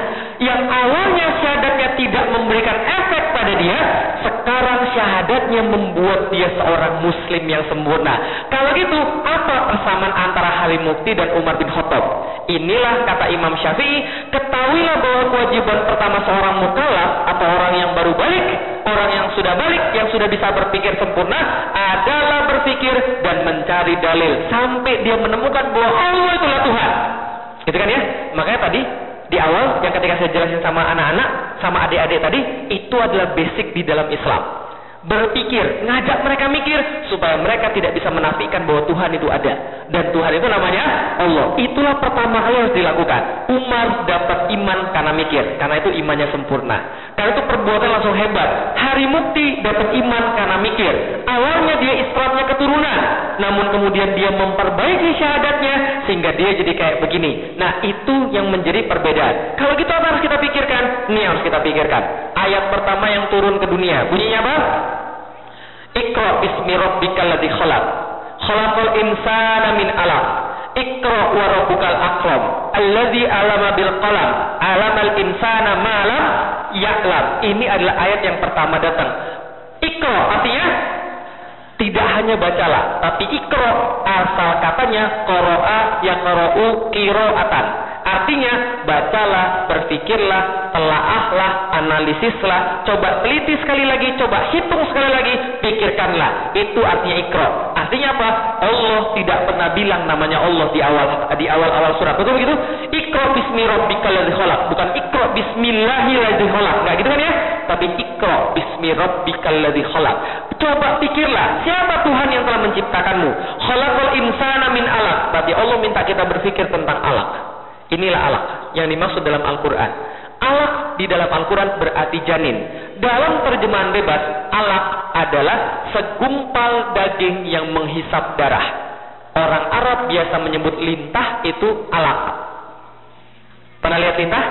Yang awalnya syahadatnya tidak memberikan efek pada dia, sekarang syahadatnya membuat dia seorang muslim yang sempurna. Kalau gitu, apa persamaan antara Hari Mukti dan Umar bin Khattab? Inilah kata Imam Syafi'i, ketahuilah bahwa kewajiban pertama seorang mukallaf atau orang yang baru balik, orang yang sudah balik, yang sudah bisa berpikir sempurna, adalah berpikir dan mencari dalil sampai dia menemukan bahwa Allah itulah Tuhan. Gitu kan ya? Makanya tadi di awal yang ketika saya jelasin sama anak-anak, sama adik-adik tadi, itu adalah basic di dalam Islam. Berpikir, ngajak mereka mikir supaya mereka tidak bisa menafikan bahwa Tuhan itu ada, dan Tuhan itu namanya Allah. Itulah pertama kali harus dilakukan. Umar dapat iman karena mikir, karena itu imannya sempurna. Karena itu perbuatan langsung hebat. Hari Mukti dapat iman karena mikir. Awalnya dia Islamnya keturunan, namun kemudian dia memperbaiki syahadatnya sehingga dia jadi kayak begini. Nah, itu yang menjadi perbedaan. Kalau gitu apa harus kita pikirkan? Ini harus kita pikirkan. Ayat pertama yang turun ke dunia, bunyinya apa? Iqra bismi rabbikal ladzi khalaq. Khalaqal insana min 'alaq. Iqra wa rabbukal akram. Alladzi 'allama bil qalam. 'allamal insana ma lam ya'lam. Ini adalah ayat yang pertama datang. Iqra artinya tidak hanya bacalah, tapi iqra asal katanya qara'a yaqra'u qira'atan. Artinya bacalah, berpikirlah, telaahlah, analisislah, coba teliti sekali lagi, coba hitung sekali lagi, pikirkanlah. Itu artinya iqra. Artinya apa? Allah tidak pernah bilang namanya Allah di awal surat. Betul begitu? Iqra bismi rabbikal ladzi khalaq. Bukan iqra bismillahil ladzi khalaq. Enggak gitu kan ya? Tapi iqra bismi rabbikal ladzi khalaq. Coba pikirlah, siapa Tuhan yang telah menciptakanmu? Khalaqal insana min 'alaq. Berarti Allah minta kita berpikir tentang alaq. Inilah alaq yang dimaksud dalam Al-Quran. Alaq di dalam Al-Quran berarti janin. Dalam terjemahan bebas, alaq adalah segumpal daging yang menghisap darah. Orang Arab biasa menyebut lintah itu alaq. Pernah lihat lintah?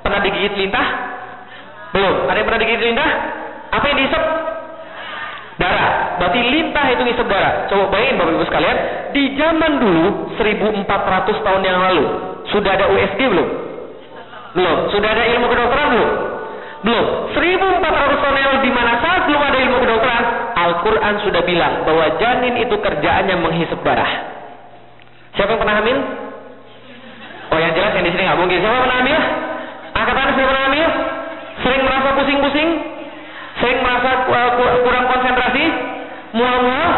Pernah digigit lintah? Belum. Ada yang pernah digigit lintah? Apa yang dihisap? Darah. Berarti lintah itu ngisap darah. Coba bayangin Bapak Ibu sekalian, di zaman dulu 1400 tahun yang lalu, sudah ada USG belum? Belum. Sudah ada ilmu kedokteran belum? Belum. 1400 tahun yang lalu, di mana saat belum ada ilmu kedokteran, Al-Quran sudah bilang bahwa janin itu kerjaannya menghisap darah. Siapa yang pernah hamil? Oh, yang jelas yang di sini nggak mungkin. Siapa yang pernah hamil? Angkat tangan, siapa pernah hamil? Sering merasa pusing-pusing? Sering merasa kurang konsentrasi? Mual-mual?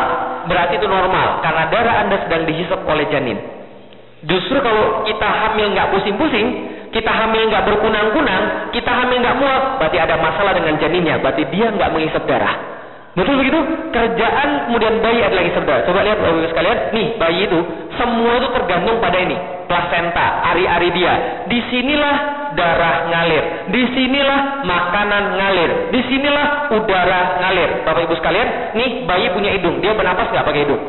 Berarti itu normal, karena darah Anda sedang dihisap oleh janin. Justru kalau kita hamil nggak pusing-pusing, kita hamil nggak berkunang-kunang, kita hamil nggak mual, berarti ada masalah dengan janinnya, berarti dia nggak menghisap darah. Betul begitu? Kerjaan kemudian bayi adalah ngisap darah. Coba lihat Bapak sekalian, nih bayi itu semua itu tergantung pada ini, plasenta, ari-ari dia. Disinilah darah ngalir, disinilah makanan ngalir, disinilah udara ngalir. Bapak Ibu sekalian, nih bayi punya hidung, dia bernapas nggak pakai hidung?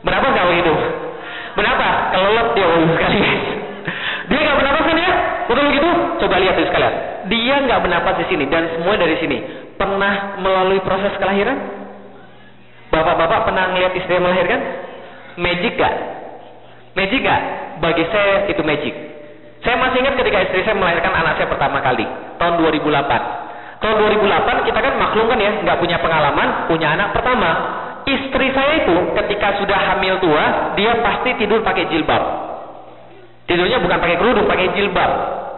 Bernapas nggak pakai hidung? Bernapas? Kelelep dia Bapak Ibu sekalian. Dia nggak bernapas kan ya? Betul begitu? Coba lihat Bapak sekalian, dia nggak bernapas di sini dan semua dari sini. Pernah melalui proses kelahiran? Bapak-bapak pernah ngelihat istri melahirkan? Magic gak? Magic gak? Bagi saya itu magic. Saya masih ingat ketika istri saya melahirkan anak saya pertama kali, tahun 2008. Tahun 2008 kita kan maklum kan ya, nggak punya pengalaman, punya anak pertama. Istri saya itu ketika sudah hamil tua, dia pasti tidur pakai jilbab. Tidurnya bukan pakai kerudung, pakai jilbab.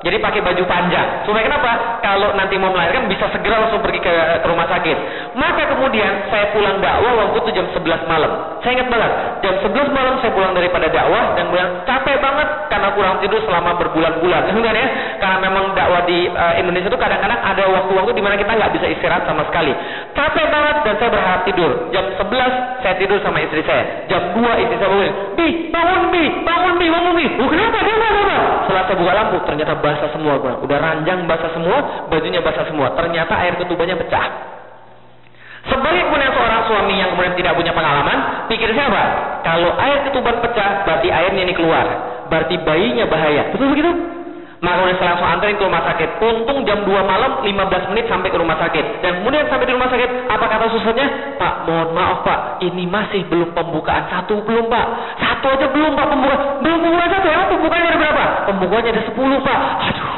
Jadi pakai baju panjang. Supaya kenapa? Kalau nanti mau melahirkan bisa segera langsung pergi ke rumah sakit. Maka kemudian saya pulang dakwah waktu itu jam 11 malam. Saya ingat banget, jam 11 malam saya pulang daripada dakwah dan bilang capek banget karena kurang tidur selama berbulan-bulan. Kan ya? Karena memang dakwah di Indonesia itu kadang-kadang ada waktu-waktu di mana kita nggak bisa istirahat sama sekali. Capek banget dan saya berharap tidur. Jam 11 saya tidur sama istri saya. Jam 2 istri saya bangun. Bi, bangun Bi, bangun Bi, bangun Bi. Kenapa? Kenapa? Setelah saya buka lampu, ternyata basah semua, bro. Udah ranjang basah semua, bajunya basah semua. Ternyata air ketubannya pecah. Sebaliknya seorang suami yang kemudian tidak punya pengalaman, pikir siapa? Kalau air ketuban pecah, berarti airnya ini keluar. Berarti bayinya bahaya. Betul begitu? Maka kemudian saya langsung anterin ke rumah sakit. Untung jam 2 malam 15 menit sampai ke rumah sakit. Dan kemudian sampai di rumah sakit, apa kata susternya? Pak, mohon maaf Pak, ini masih belum pembukaan. Satu belum Pak. Satu aja belum Pak pembukaan. Belum pembukaan satu ya? Pembukaannya ada berapa? Pembukaannya ada 10 Pak. Aduh.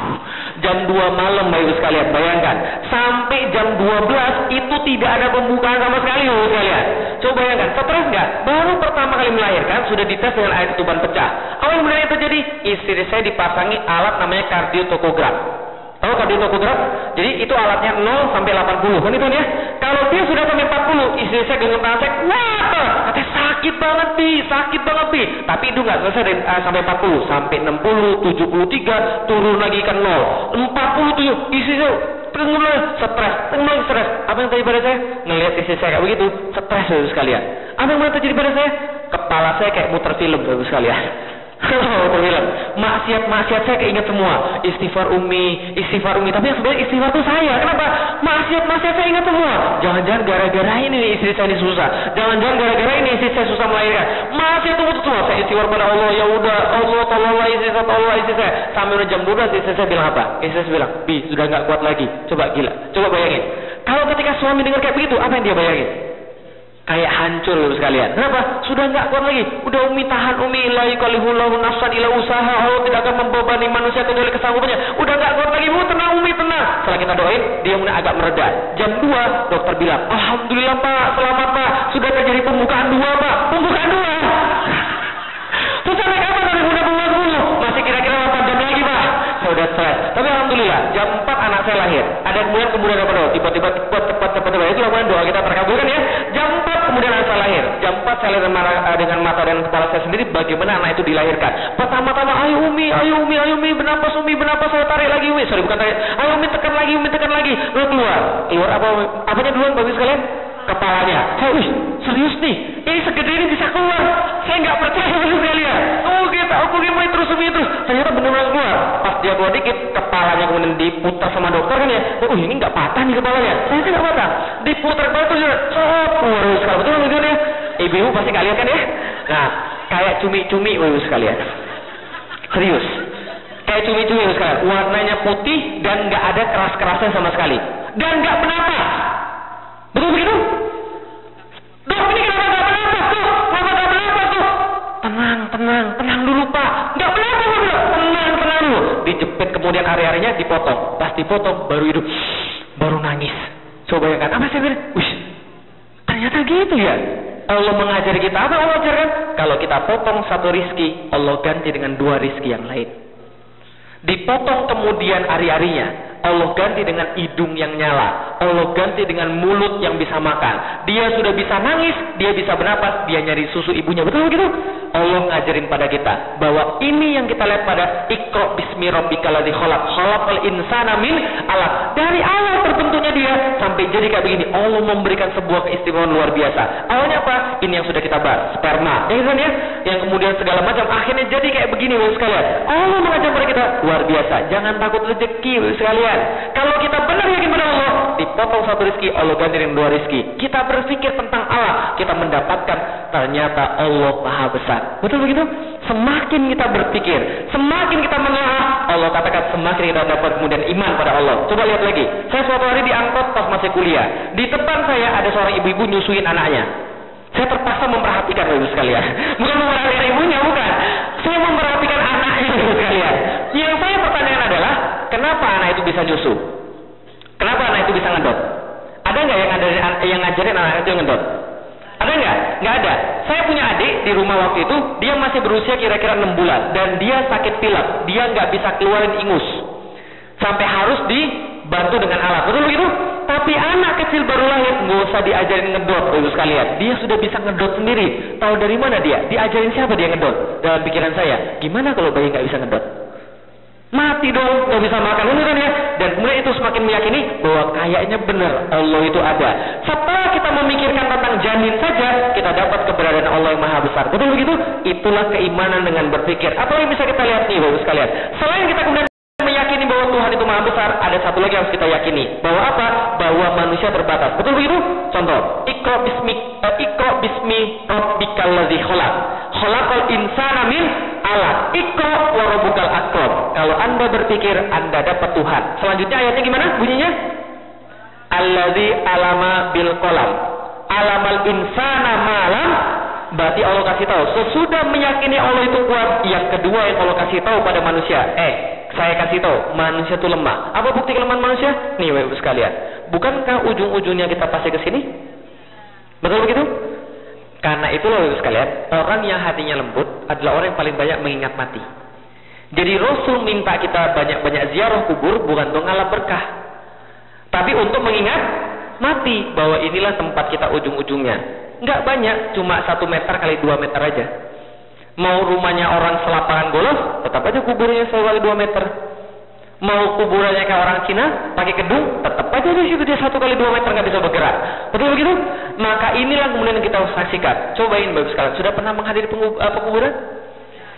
Jam 2 malam Bapak Ibu sekalian, bayangkan. Sampai jam 12 itu tidak ada pembukaan sama sekali Bapak Ibu sekalian. Coba bayangkan, stres nggak? Baru pertama kali melahirkan sudah dites dengan air ketuban pecah. Apa yang benar terjadi? Istri saya dipasangi alat namanya kardiotokograf. Tahu kardiotokograf? Jadi itu alatnya 0 sampai 80 kan itu ya. Kalau dia sudah sampai 40, istri saya genggam tangan saya, wah, katanya sakit banget Bi. Tapi itu nggak selesai dari, sampai 40, sampai 60, 73, turun lagi ke 0, 47, istri saya stres. Apa yang terjadi pada saya? Ngelihat istri saya kayak begitu, stres Bapak sekalian. Apa yang terjadi pada saya? Kepala saya kayak muter film Bapak sekalian. Maksiat saya keinget semua. Istighfar umi. Tapi yang sebenarnya istighfar itu saya. Kenapa? Maksiat saya ingat semua. Jangan-jangan gara-gara ini istri saya ini susah. Jangan-jangan gara-gara ini istri saya susah melahirkan. Maksiat itu semua. Saya istighfar pada Allah. Ya udah, Allah tolonglah istri saya. Sampai udah jam 12 istri saya bilang apa? Istri saya bilang, Bi, sudah nggak kuat lagi. Coba bayangin. Kalau ketika suami dengar kayak begitu, apa yang dia bayangin? Kayak hancur loh sekalian. Kenapa? Sudah nggak kuat lagi. Udah umi tahan umi la yukalifullahu nafsan illa usaha. Allah tidak akan membebani manusia kecuali kesanggupannya. Udah nggak kuat lagi. Tenang umi, tenang. Setelah kita doain, dia mulai agak mereda. Jam 2 dokter bilang, alhamdulillah Pak, selamat Pak. Sudah terjadi pembukaan 2 Pak. Pembukaan 2. Terus sampai kapan dari udah pembukaan 10? Masih kira-kira 8 jam lagi Pak. Saya udah stres. Tapi alhamdulillah jam 4 anak saya lahir. Ada kemudian apa? Tiba-tiba cepat. Itu lakukan doa kita terkabulkan ya. Jam 4 kemudian anak saya lahir. Jam 4 saya lahir dengan mata dan kepala saya sendiri bagaimana anak itu dilahirkan. Pertama-tama ayo umi, bernapas umi, saya tarik lagi umi. Sorry, bukan tarik. Ayo umi tekan lagi. Lalu keluar apa? Apanya duluan Bapak sekalian? Kepalanya. Saya, serius nih. Ini segede ini bisa keluar. Saya nggak percaya Bapak sekalian. Aku gimana terus. Ternyata benar-benar keluar. Pas dia keluar dikit, kepalanya kemudian diputar sama dokter kan ya. Ini nggak patah nih kepalanya. Saya nggak patah. Diputar kepala terus keluar sekali. Betul nggak ya? Ibu pasti kalian kan ya. Nah, kayak cumi-cumi Bapak sekalian. Serius. Kayak cumi-cumi Bapak sekalian. Warnanya putih dan nggak ada keras-kerasnya sama sekali. Dan nggak bernapas. Betul begitu? Dok, ini kenapa nggak bernapas tuh? Tenang dulu Pak. Nggak bernapas Pak. Tenang dulu. Dijepit kemudian hari-harinya dipotong. Pas dipotong baru hidup, baru nangis. Coba bayangkan. Apa saya bilang? Ternyata gitu ya. Allah mengajari kita. Apa Allah ajarkan? Kalau kita potong satu rizki, Allah ganti dengan 2 rizki yang lain. Dipotong kemudian hari-harinya, Allah ganti dengan hidung yang nyala. Allah ganti dengan mulut yang bisa makan. Dia sudah bisa nangis, dia bisa bernapas, dia nyari susu ibunya. Betul begitu? Allah ngajarin pada kita bahwa ini yang kita lihat pada Iqra bismi rabbikal ladzi khalaq, khalaqal insana min 'alaq. Dari awal terbentuknya dia sampai jadi kayak begini, Allah memberikan sebuah keistimewaan luar biasa. Awalnya apa? Ini yang sudah kita bahas, sperma. Ya kan ya? Yang kemudian segala macam akhirnya jadi kayak begini Bapak sekalian. Allah mengajar pada kita luar biasa. Jangan takut rezeki Bapak sekalian. Kalau kita benar yakin pada Allah, dipotong satu rezeki, Allah ganti dengan 2 rezeki. Kita berpikir tentang Allah, kita mendapatkan ternyata Allah Maha Besar. Betul begitu? Semakin kita berpikir, semakin kita mengalah, Allah katakan semakin kita dapat kemudian iman pada Allah. Coba lihat lagi. Saya suatu hari diangkut pas masih kuliah. Di depan saya ada seorang ibu-ibu nyusuin anaknya. Saya terpaksa memperhatikan Bapak sekalian. Bukan memperhatikan ibunya, bukan. Saya memperhatikan anaknya Bapak sekalian. Yang saya pertanyaan adalah, kenapa anak itu bisa nyusu? Kenapa anak itu bisa ngedot? Ada nggak yang ngajarin anak itu ngedot? Ada nggak? Nggak ada. Saya punya adik di rumah waktu itu, dia masih berusia kira-kira 6 bulan dan dia sakit pilek, dia nggak bisa keluarin ingus. sampai harus dibantu dengan alat. Betul begitu? Tapi anak kecil baru lahir nggak usah diajarin ngedot, Ibu sekalian. Dia sudah bisa ngedot sendiri. Tahu dari mana dia? Diajarin siapa dia ngedot? Dalam pikiran saya, gimana kalau bayi nggak bisa ngedot? Mati dong, nggak bisa makan, beneran ya. Dan kemudian itu semakin meyakini bahwa kayaknya benar Allah itu ada. Setelah kita memikirkan tentang janin saja, kita dapat keberadaan Allah yang maha besar. Betul begitu? Itulah keimanan dengan berpikir. Apa yang bisa kita lihat nih, Bapak sekalian? Selain kita kemudian meyakini bahwa Tuhan itu maha besar, ada satu lagi yang harus kita yakini. Bahwa apa? Bahwa manusia terbatas. Betul begitu? Contoh, Iqra bismi rabbikal ladzi khalaq. Khalaqal insana min alaq. Iqra wa rabbukal akram. Kalau Anda berpikir, Anda dapat Tuhan. Selanjutnya ayatnya gimana bunyinya? Alladzi alama bil qalam. Alamal insana malam. Berarti Allah kasih tahu. Sesudah meyakini Allah itu kuat, yang kedua yang Allah kasih tahu pada manusia. Saya kasih tahu, manusia itu lemah. Apa bukti kelemahan manusia? Nih, Bapak sekalian. Bukankah ujung-ujungnya kita pasti ke sini? Betul begitu? Karena itulah Bapak sekalian, orang yang hatinya lembut adalah orang yang paling banyak mengingat mati. Jadi Rasul minta kita banyak-banyak ziarah kubur bukan untuk ngalap berkah, tapi untuk mengingat mati bahwa inilah tempat kita ujung-ujungnya. Enggak banyak, cuma 1 meter kali 2 meter aja. Mau rumahnya orang selapangan golf, tetap aja kuburnya 1 kali 2 meter. Mau kuburannya kayak orang Cina, pakai kedung, tetap aja di situ dia 1 kali 2 meter nggak bisa bergerak. Betul begitu? Maka inilah kemudian kita harus saksikan. Cobain Bapak sekalian, sudah pernah menghadiri kuburan?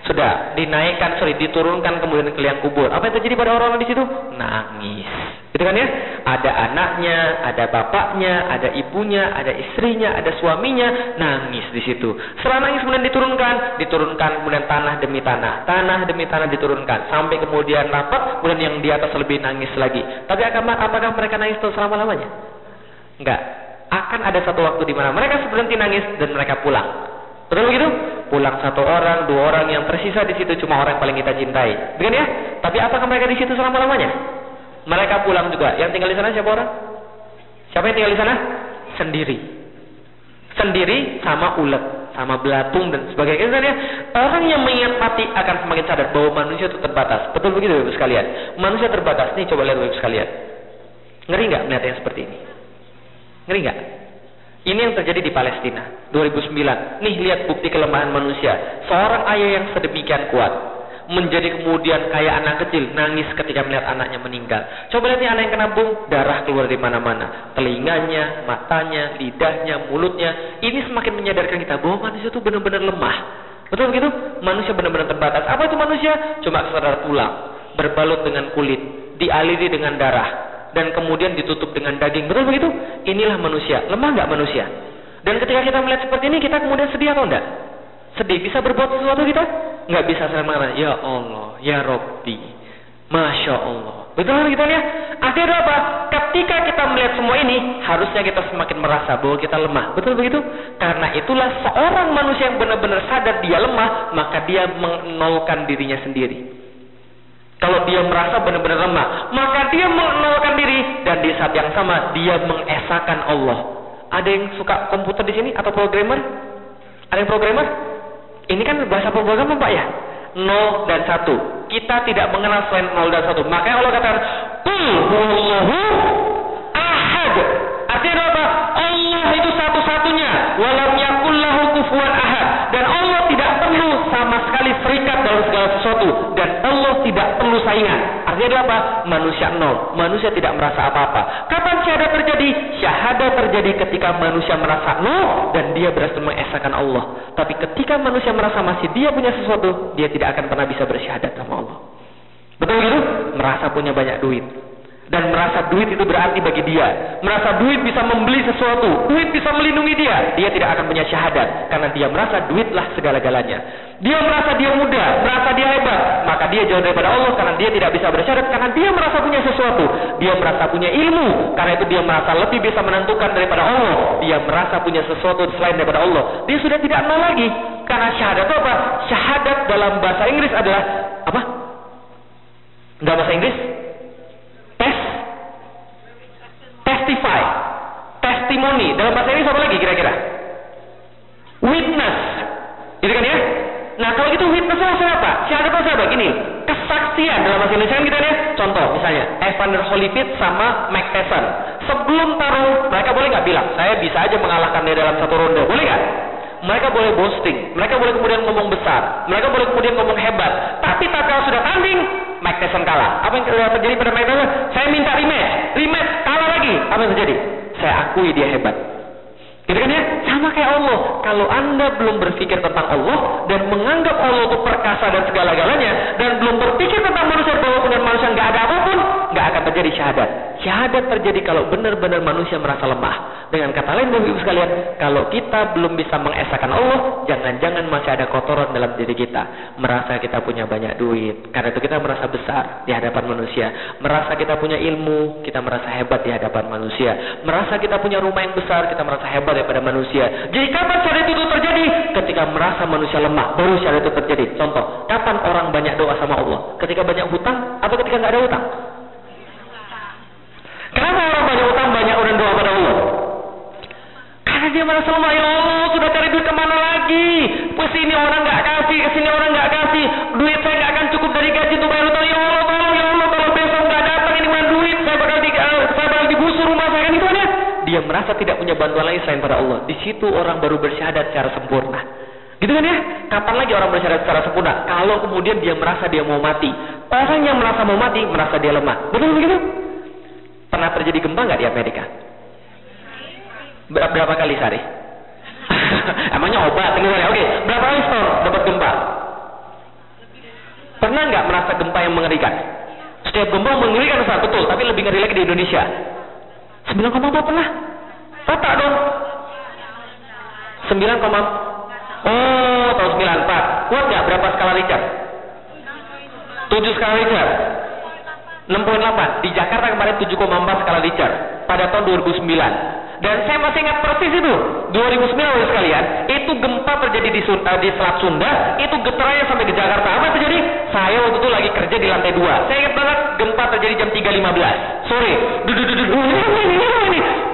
Sudah diturunkan kemudian ke liang kubur. Apa yang terjadi pada orang-orang di situ? Nangis. Gitu kan ya? Ada anaknya, ada bapaknya, ada ibunya, ada istrinya, ada suaminya, nangis di situ. Setelah nangis kemudian diturunkan kemudian tanah demi tanah diturunkan sampai kemudian rapat, kemudian yang di atas lebih nangis lagi. Tapi apakah mereka nangis terus selama-lamanya? Enggak. Akan ada satu waktu di mana mereka berhenti nangis dan mereka pulang. Betul begitu? Pulang 1 orang, 2 orang, yang tersisa di situ cuma orang yang paling kita cintai. Bukan ya? Tapi apakah mereka di situ selama-lamanya? Mereka pulang juga. Yang tinggal di sana siapa orang? Siapa yang tinggal di sana? Sendiri sama ulet, sama belatung dan sebagainya. Ya? Orang yang mengingat mati akan semakin sadar bahwa manusia itu terbatas. Betul begitu Bapak sekalian? Manusia terbatas. Nih coba lihat Bapak sekalian. Ngeri nggak melihat yang seperti ini? Ngeri nggak? Ini yang terjadi di Palestina 2009. Nih lihat bukti kelemahan manusia. Seorang ayah yang sedemikian kuat menjadi kemudian kayak anak kecil nangis ketika melihat anaknya meninggal. Coba lihat nih anak yang kena bom, darah keluar di mana-mana, telinganya, matanya, lidahnya, mulutnya. Ini semakin menyadarkan kita bahwa manusia itu benar-benar lemah. Betul begitu? Manusia benar-benar terbatas. Apa itu manusia? Cuma sekedar tulang, berbalut dengan kulit, dialiri dengan darah, dan kemudian ditutup dengan daging. Betul begitu? Inilah manusia. Lemah nggak manusia? Dan ketika kita melihat seperti ini, kita kemudian sedih atau enggak? Sedih. Bisa berbuat sesuatu kita? Nggak bisa selain mengatakan, ya Allah, ya Rabbi, Masya Allah. Betul kan kita lihat? Akhirnya apa? Ketika kita melihat semua ini, harusnya kita semakin merasa bahwa kita lemah. Betul begitu? Karena itulah seorang manusia yang benar-benar sadar dia lemah, maka dia menolkan dirinya sendiri. Kalau dia merasa benar-benar lemah, maka dia menolkan diri, dan di saat yang sama dia mengesahkan Allah. Ada yang suka komputer di sini atau programmer? Ada yang programmer? Ini kan bahasa pemrograman Pak ya? 0 dan 1. Kita tidak mengenal selain 0 dan 1. Makanya Allah katakan, Qul huwallahu ahad. Artinya apa? Allah itu satu-satunya. Walam yakul lahu kufuwan ahad. Dan Allah tidak perlu sama sekali serikat dalam segala sesuatu. Dan Allah tidak perlu saingan. Artinya apa? Manusia 0. Manusia tidak merasa apa-apa. Kapan syahadat terjadi? Syahadat terjadi ketika manusia merasa 0 dan dia berhasil mengesahkan Allah. Tapi ketika manusia merasa masih dia punya sesuatu, dia tidak akan pernah bisa bersyahadat sama Allah. Betul begitu? Merasa punya banyak duit. Dan merasa duit itu berarti bagi dia. Merasa duit bisa membeli sesuatu. Duit bisa melindungi dia. Dia tidak akan punya syahadat. Karena dia merasa duitlah segala-galanya. Dia merasa dia muda. Merasa dia hebat. Maka dia jauh daripada Allah. Karena dia tidak bisa bersyahadat. Karena dia merasa punya sesuatu. Dia merasa punya ilmu. Karena itu dia merasa lebih bisa menentukan daripada Allah. Dia merasa punya sesuatu selain daripada Allah. Dia sudah tidak nol lagi. Karena syahadat itu apa? Syahadat dalam bahasa Inggris adalah apa? Dalam bahasa Inggris? Testify, testimoni. Dalam bahasa ini apa lagi kira-kira? Witness, gitu kan ya? Nah, kalau gitu witness-nya apa? Syahadat itu apa? Gini, kesaksian dalam bahasa Indonesia kan kita lihat. Contoh misalnya, Evander Holyfield sama Mike Tyson. Sebelum taruh, mereka boleh nggak bilang, saya bisa aja mengalahkan dia dalam satu ronde, boleh nggak? Mereka boleh boasting, mereka boleh kemudian ngomong besar, mereka boleh kemudian ngomong hebat. Tapi kalau sudah tanding, Mike Tyson kalah. Apa yang terjadi pada Mike Tyson? Saya minta rematch, kalah lagi. Apa yang terjadi? Saya akui dia hebat. Gitu kan ya? Sama kayak Allah. Kalau Anda belum berpikir tentang Allah dan menganggap Allah itu perkasa dan segala-galanya, dan belum berpikir tentang manusia bahwa benar manusia nggak ada apapun, nggak akan terjadi syahadat. Syahadat terjadi kalau benar-benar manusia merasa lemah. Dengan kata lain, Bapak Ibu sekalian, kalau kita belum bisa mengesahkan Allah, jangan-jangan masih ada kotoran dalam diri kita. Merasa kita punya banyak duit, karena itu kita merasa besar di hadapan manusia. Merasa kita punya ilmu, kita merasa hebat di hadapan manusia. Merasa kita punya rumah yang besar, kita merasa hebat daripada manusia. Jadi kapan syahadat itu terjadi? Ketika merasa manusia lemah, baru syahadat itu terjadi. Contoh, kapan orang banyak doa sama Allah? Ketika banyak hutang atau ketika nggak ada hutang? Kenapa orang banyak hutang, banyak orang doa pada Allah? Karena dia merasa lemah. Ya Allah, sudah cari duit kemana lagi? Kesini orang nggak kasih, kesini orang nggak kasih. Duit saya nggak akan cukup dari gaji untuk bayar hutang. Ya Allah, tolong ya Allah, kalau besok nggak datang ini mana duit? Saya bakal digusur rumah saya kan itu kan ya? Dia merasa tidak punya bantuan lain selain pada Allah. Di situ orang baru bersyahadat secara sempurna. Gitu kan ya? Kapan lagi orang bersyahadat secara sempurna? Kalau kemudian dia merasa dia mau mati. Orang yang merasa mau mati, merasa dia lemah. Betul begitu? Pernah terjadi gempa nggak di Amerika? Berapa kali sehari? Emangnya obat? Oke, berapa kali setahun dapat gempa? Pernah nggak merasa gempa yang mengerikan? Setiap gempa mengerikan besar, betul. Tapi lebih ngeri lagi di Indonesia. 9,4 pernah? Rata dong. 9, oh, tahun 94. Kuat nggak berapa skala Richter? 7 skala Richter. 6,8. Di Jakarta kemarin 7,4 skala Richter pada tahun 2009. Dan saya masih ingat persis itu 2009 sekalian. Itu gempa terjadi di Selat Sunda. Itu getarannya sampai ke Jakarta. Apa yang terjadi? Saya waktu itu lagi kerja di lantai 2. Saya ingat banget gempa terjadi jam 3.15 sore.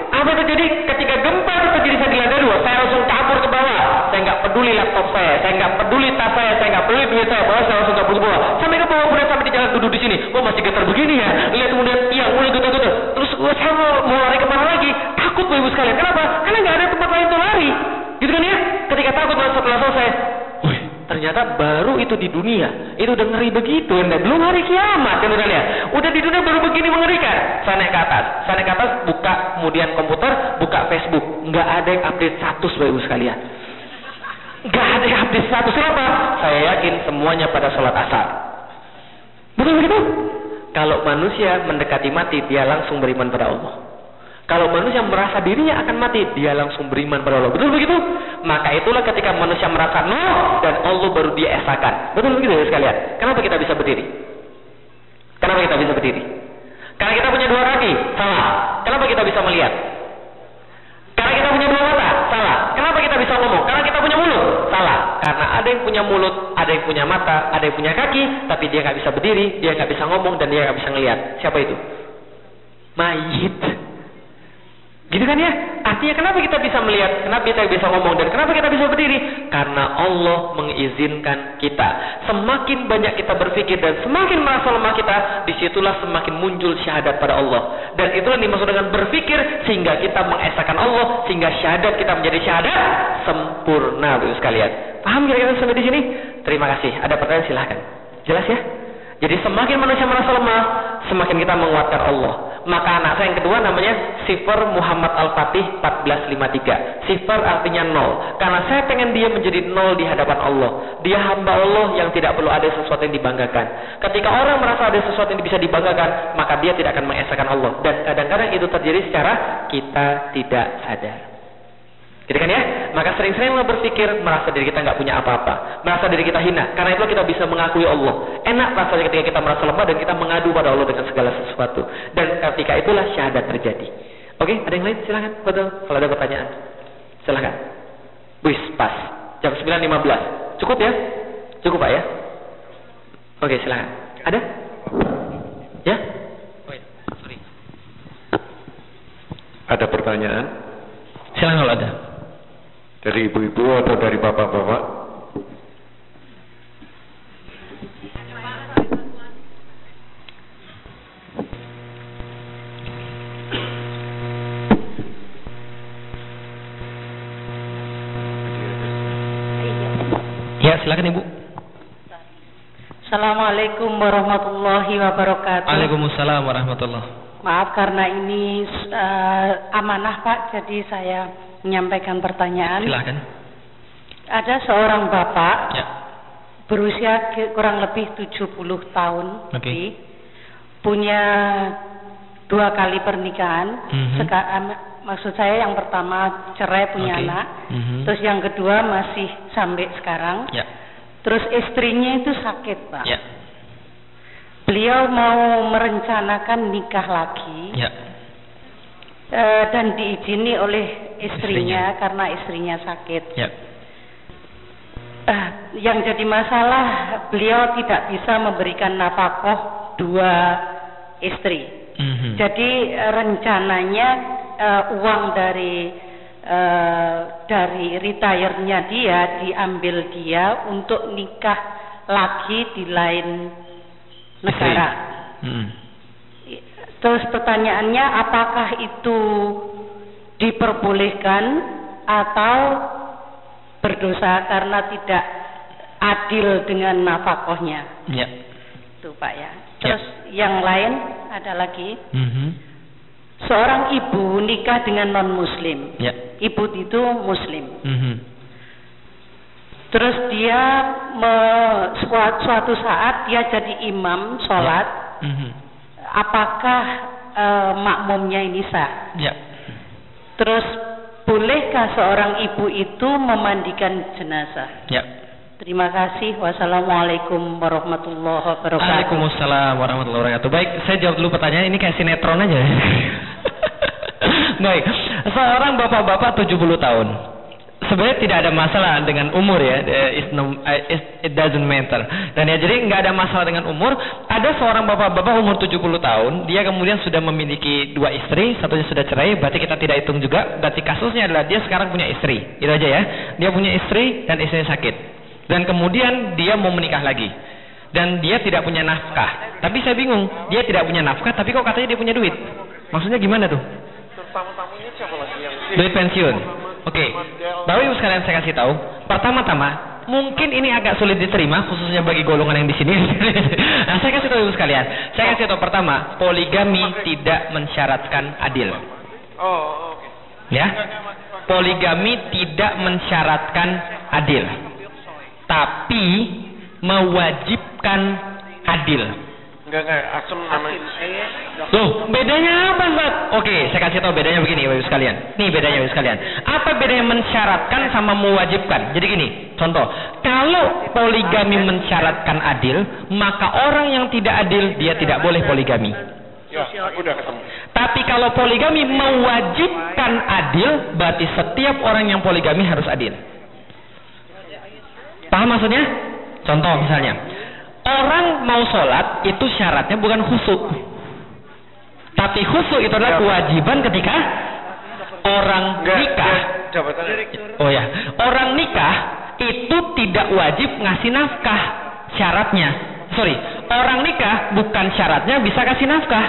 Apa yang terjadi? Ketika gempa itu terjadi saya di lantai 2, saya langsung kabur ke bawah. Saya nggak peduli laptop saya nggak peduli tas saya nggak peduli duit saya langsung kabur ke bawah. Sampai ke bawah, kemudian sampai di jalan duduk di sini. Oh, masih getar begini ya. Lihat kemudian tiang mulai getar-getar. Terus saya mau lari kemana lagi? Takut Bapak Ibu sekalian. Kenapa? Karena nggak ada tempat lain untuk lari. Gitu kan ya? Ketika takut setelah selesai, ternyata baru itu di dunia. Itu udah ngeri begitu. Belum hari kiamat kan udah lihat. Udah di dunia baru begini mengerikan. Saya naik ke atas, buka kemudian komputer, buka Facebook. Nggak ada yang update status Bapak Ibu sekalian. Nggak ada yang update status. Kenapa? Saya yakin semuanya pada sholat asar. Betul begitu? Kalau manusia mendekati mati, dia langsung beriman pada Allah. Kalau manusia merasa dirinya akan mati, dia langsung beriman pada Allah. Betul begitu? Maka itulah ketika manusia merasa no, dan Allah baru dia esakan. Betul begitu ya sekalian? Kenapa kita bisa berdiri? Kenapa kita bisa berdiri? Karena kita punya 2 kaki. Salah. Kenapa kita bisa melihat? Karena kita punya 2 mata. Salah. Kenapa kita bisa ngomong? Karena kita punya mulut. Salah. Karena ada yang punya mulut, ada yang punya mata, ada yang punya kaki, tapi dia nggak bisa berdiri, dia nggak bisa ngomong, dan dia nggak bisa ngelihat. Siapa itu? Mayit. Gitu kan ya? Artinya kenapa kita bisa melihat, kenapa kita bisa ngomong, dan kenapa kita bisa berdiri? Karena Allah mengizinkan kita. Semakin banyak kita berpikir dan semakin merasa lemah kita, disitulah semakin muncul syahadat pada Allah. Dan itulah yang dimaksud dengan berpikir, sehingga kita mengesahkan Allah, sehingga syahadat kita menjadi syahadat sempurna, Bapak sekalian. Paham kira-kira sampai di sini? Terima kasih. Ada pertanyaan silahkan. Jelas ya? Jadi semakin manusia merasa lemah, semakin kita menguatkan Allah. Maka anak saya yang kedua namanya Sifar Muhammad Al-Fatih 1453. Sifar artinya 0. Karena saya pengen dia menjadi 0 di hadapan Allah. Dia hamba Allah yang tidak perlu ada sesuatu yang dibanggakan. Ketika orang merasa ada sesuatu yang bisa dibanggakan, maka dia tidak akan mengesahkan Allah. Dan kadang-kadang itu terjadi secara kita tidak sadar. Gitu kan ya? Maka sering-seringlah berpikir merasa diri kita nggak punya apa-apa, merasa diri kita hina. Karena itu kita bisa mengakui Allah. Enak rasanya ketika kita merasa lemah dan kita mengadu pada Allah dengan segala sesuatu. Dan ketika itulah syahadat terjadi. Oke, ada yang lain? Silakan. Betul. Kalau ada pertanyaan, silakan. Wis, pas. Jam 9.15. Cukup ya? Cukup Pak ya? Oke, silakan. Ada? Ya? Sorry. Ada pertanyaan? Silakan kalau ada. Dari ibu-ibu atau dari bapak-bapak? silakan Ibu. Assalamualaikum warahmatullahi wabarakatuh. Waalaikumsalam warahmatullahi. Maaf karena ini amanah Pak, jadi saya menyampaikan pertanyaan. Silakan. Ada seorang bapak berusia kurang lebih 70 tahun, punya 2 kali pernikahan. Maksud saya yang pertama cerai punya anak, terus yang kedua masih sampai sekarang. Terus istrinya itu sakit Pak. Beliau mau merencanakan nikah lagi, dan diizini oleh istrinya karena istrinya sakit. Yang jadi masalah beliau tidak bisa memberikan nafkah 2 istri. Jadi rencananya uang dari retire-nya dia diambil dia untuk nikah lagi di lain negara. Terus pertanyaannya, apakah itu diperbolehkan atau berdosa karena tidak adil dengan nafkahnya? Itu Pak ya. Terus yang lain ada lagi. Seorang ibu nikah dengan non muslim. Ibu itu muslim. Terus dia suatu saat dia jadi imam sholat. Apakah makmumnya ini sah? Terus bolehkah seorang ibu itu memandikan jenazah? Terima kasih. Wassalamualaikum warahmatullahi wabarakatuh. Waalaikumsalam warahmatullahi wabarakatuh. Baik, saya jawab dulu pertanyaan ini kayak sinetron aja. Baik, seorang bapak-bapak 70 tahun. Sebenarnya tidak ada masalah dengan umur ya, it doesn't matter. Dan ya jadi nggak ada masalah dengan umur. Ada seorang bapak-bapak umur 70 tahun, dia kemudian sudah memiliki 2 istri, satunya sudah cerai, berarti kita tidak hitung juga. Berarti kasusnya adalah dia sekarang punya istri, itu aja ya. Dia punya istri dan istrinya sakit, dan kemudian dia mau menikah lagi, dan dia tidak punya nafkah. Tapi saya bingung, dia tidak punya nafkah, tapi kok katanya dia punya duit? Maksudnya gimana tuh? Duit pensiun. Oke, Bapak Ibu sekalian saya kasih tahu. Pertama-tama, mungkin ini agak sulit diterima, khususnya bagi golongan yang di sini. Nah, saya kasih tahu Ibu sekalian. Saya kasih tahu pertama, poligami tidak mensyaratkan adil. Ya, poligami tidak mensyaratkan adil, tapi mewajibkan adil. Asam namanya. Loh, bedanya apa, Ustaz? Oke, saya kasih tahu bedanya begini, Bapak sekalian. Nih bedanya, Bapak sekalian. Apa bedanya mensyaratkan sama mewajibkan? Jadi gini, contoh, kalau poligami mensyaratkan adil, maka orang yang tidak adil dia tidak boleh poligami. Aku udah ketemu. Tapi kalau poligami mewajibkan adil, berarti setiap orang yang poligami harus adil. Paham maksudnya? Contoh misalnya, orang mau sholat itu syaratnya bukan khusyuk, tapi khusyuk itu adalah kewajiban ketika orang nikah. Oh ya, orang nikah itu tidak wajib ngasih nafkah. Syaratnya, orang nikah bukan syaratnya bisa kasih nafkah,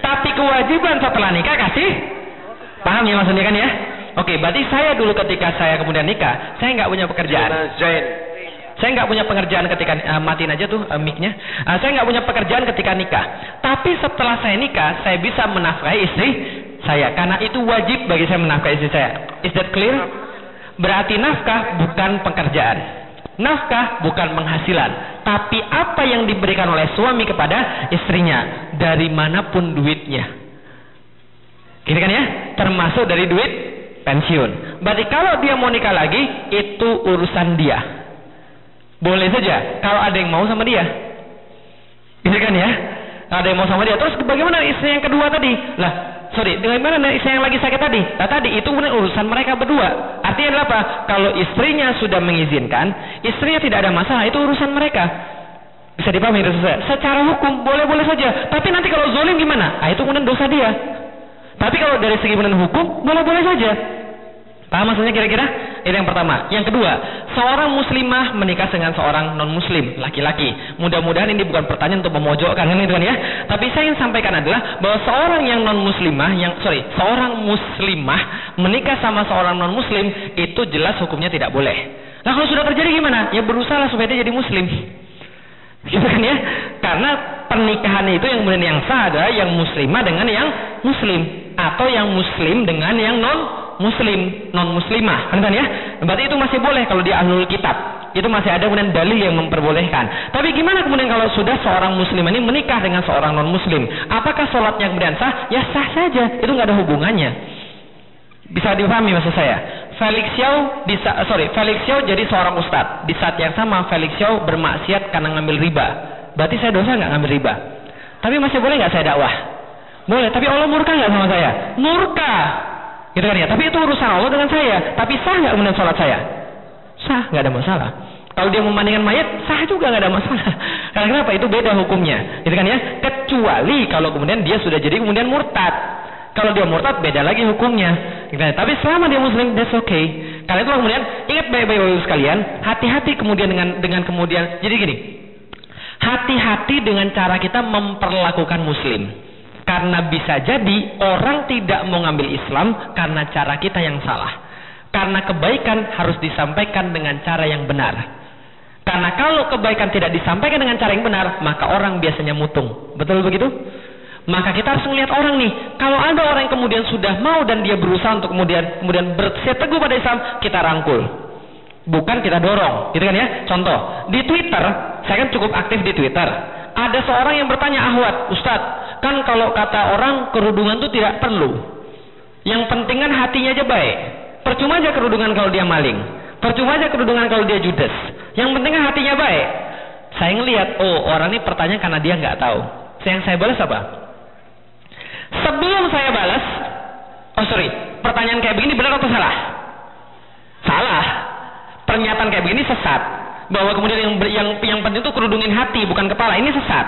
tapi kewajiban setelah nikah kasih. Paham ya maksudnya kan ya? Oke, berarti saya dulu ketika saya kemudian nikah, saya nggak punya pekerjaan. Saya nggak punya pekerjaan ketika matiin aja tuh mic-nya. Saya nggak punya pekerjaan ketika nikah. Tapi setelah saya nikah, saya bisa menafkahi istri saya karena itu wajib bagi saya menafkahi istri saya. Is that clear? Berarti nafkah bukan pekerjaan, nafkah bukan penghasilan, tapi apa yang diberikan oleh suami kepada istrinya dari manapun duitnya. Gitu kan ya? Termasuk dari duit pensiun. Berarti kalau dia mau nikah lagi, itu urusan dia. Boleh saja kalau ada yang mau sama dia, gitu kan ya? Ada yang mau sama dia. Terus bagaimana istri yang kedua tadi? Bagaimana istri yang lagi sakit tadi? Nah tadi itu kemudian urusan mereka berdua. Artinya adalah apa? Kalau istrinya sudah mengizinkan, istrinya tidak ada masalah, itu urusan mereka. Bisa dipahami itu secara hukum boleh-boleh saja. Tapi nanti kalau zolim gimana? Itu kemudian dosa dia. Tapi kalau dari segi hukum boleh-boleh saja. Paham maksudnya kira-kira? Itu yang pertama. Yang kedua, seorang muslimah menikah dengan seorang non-muslim, laki-laki. Mudah-mudahan ini bukan pertanyaan untuk memojokkan itu kan ya. Tapi saya ingin sampaikan adalah bahwa seorang yang non-muslimah, seorang muslimah menikah sama seorang non-muslim itu jelas hukumnya tidak boleh. Nah kalau sudah terjadi gimana? Ya berusaha supaya dia jadi muslim. Gitu kan ya? Karena pernikahan itu yang kemudian yang sah adalah yang muslimah dengan yang muslim, atau yang muslim dengan yang non-muslim, non-muslimah, kan ya? Berarti itu masih boleh kalau dia ahlul kitab. Itu masih ada kemudian dalil yang memperbolehkan. Tapi gimana kemudian kalau sudah seorang muslim ini menikah dengan seorang non-muslim? Apakah sholatnya kemudian sah? Ya sah saja. Itu nggak ada hubungannya. Bisa dipahami maksud saya? Felix Xiao jadi seorang ustadz. Di saat yang sama Felix Xiao bermaksiat karena ngambil riba. Berarti saya dosa nggak ngambil riba? Tapi masih boleh nggak saya dakwah? Boleh. Tapi Allah murka nggak sama saya? Murka. Gitu kan ya? Tapi itu urusan Allah dengan saya. Tapi sah nggak kemudian sholat saya? Sah, nggak ada masalah. Kalau dia memandikan mayat, sah juga nggak ada masalah. Karena kenapa? Itu beda hukumnya. Gitu kan ya? Kecuali kalau kemudian dia sudah jadi kemudian murtad. Kalau dia murtad beda lagi hukumnya. Tapi selama dia muslim, that's okay. Karena itu kemudian ingat baik-baik sekalian, hati-hati kemudian dengan kemudian. Jadi gini, hati-hati dengan cara kita memperlakukan muslim. Karena bisa jadi orang tidak mau ngambil Islam karena cara kita yang salah. Karena kebaikan harus disampaikan dengan cara yang benar. Karena kalau kebaikan tidak disampaikan dengan cara yang benar, maka orang biasanya mutung. Betul begitu? Maka kita harus melihat orang nih. Kalau ada orang yang kemudian sudah mau dan dia berusaha untuk kemudian berteguh pada Islam, kita rangkul. Bukan kita dorong. Gitu kan ya? Contoh, di Twitter, saya kan cukup aktif di Twitter. Ada seorang yang bertanya, Ahwat, Ustadz, kan kalau kata orang kerudungan itu tidak perlu. Yang penting kan hatinya aja baik. Percuma aja kerudungan kalau dia maling. Percuma aja kerudungan kalau dia judes. Yang penting kan hatinya baik. Saya ngelihat, oh orang ini pertanyaan karena dia nggak tahu. Yang saya balas apa? Sebelum saya balas, pertanyaan kayak begini benar atau salah? Salah. Pernyataan kayak begini sesat. Bahwa kemudian yang penting itu kerudungin hati bukan kepala, ini sesat.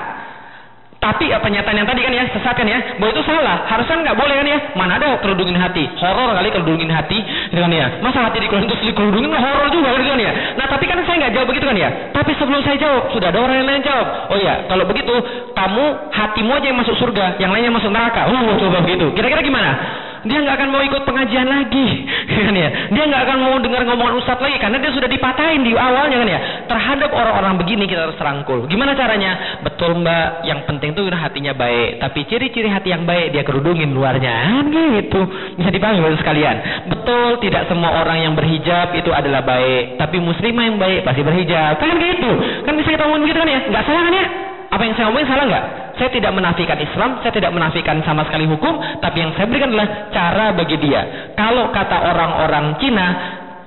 Tapi pernyataan yang tadi kan ya sesat kan ya, bahwa itu salah. Harusnya nggak boleh kan ya? Mana ada kerudungin hati? Horor kali kerudungin hati, gitu kan ya? Masa hati dikerudungin horor juga gitu kan ya? Nah tapi kan saya nggak jawab begitu kan ya? Tapi sebelum saya jawab sudah ada orang yang lain jawab. Oh iya, kalau begitu kamu hatimu aja yang masuk surga, yang lainnya masuk neraka. Coba begitu. Kira-kira gimana? Dia nggak akan mau ikut pengajian lagi, kan ya? Dia nggak akan mau dengar ngomongan ustadz lagi karena dia sudah dipatahin di awalnya kan ya. Terhadap orang-orang begini kita harus rangkul. Gimana caranya? Betul mbak, yang penting tuh hatinya baik. Tapi ciri-ciri hati yang baik dia kerudungin luarnya, gitu. Bisa dipahami bapak sekalian. Betul, tidak semua orang yang berhijab itu adalah baik. Tapi muslimah yang baik pasti berhijab. Kan gitu? Kan bisa kita ngomong gitu kan ya? Nggak salah kan ya? Apa yang saya omongin salah nggak? Saya tidak menafikan Islam, saya tidak menafikan sama sekali hukum, tapi yang saya berikan adalah cara bagi dia. Kalau kata orang-orang Cina,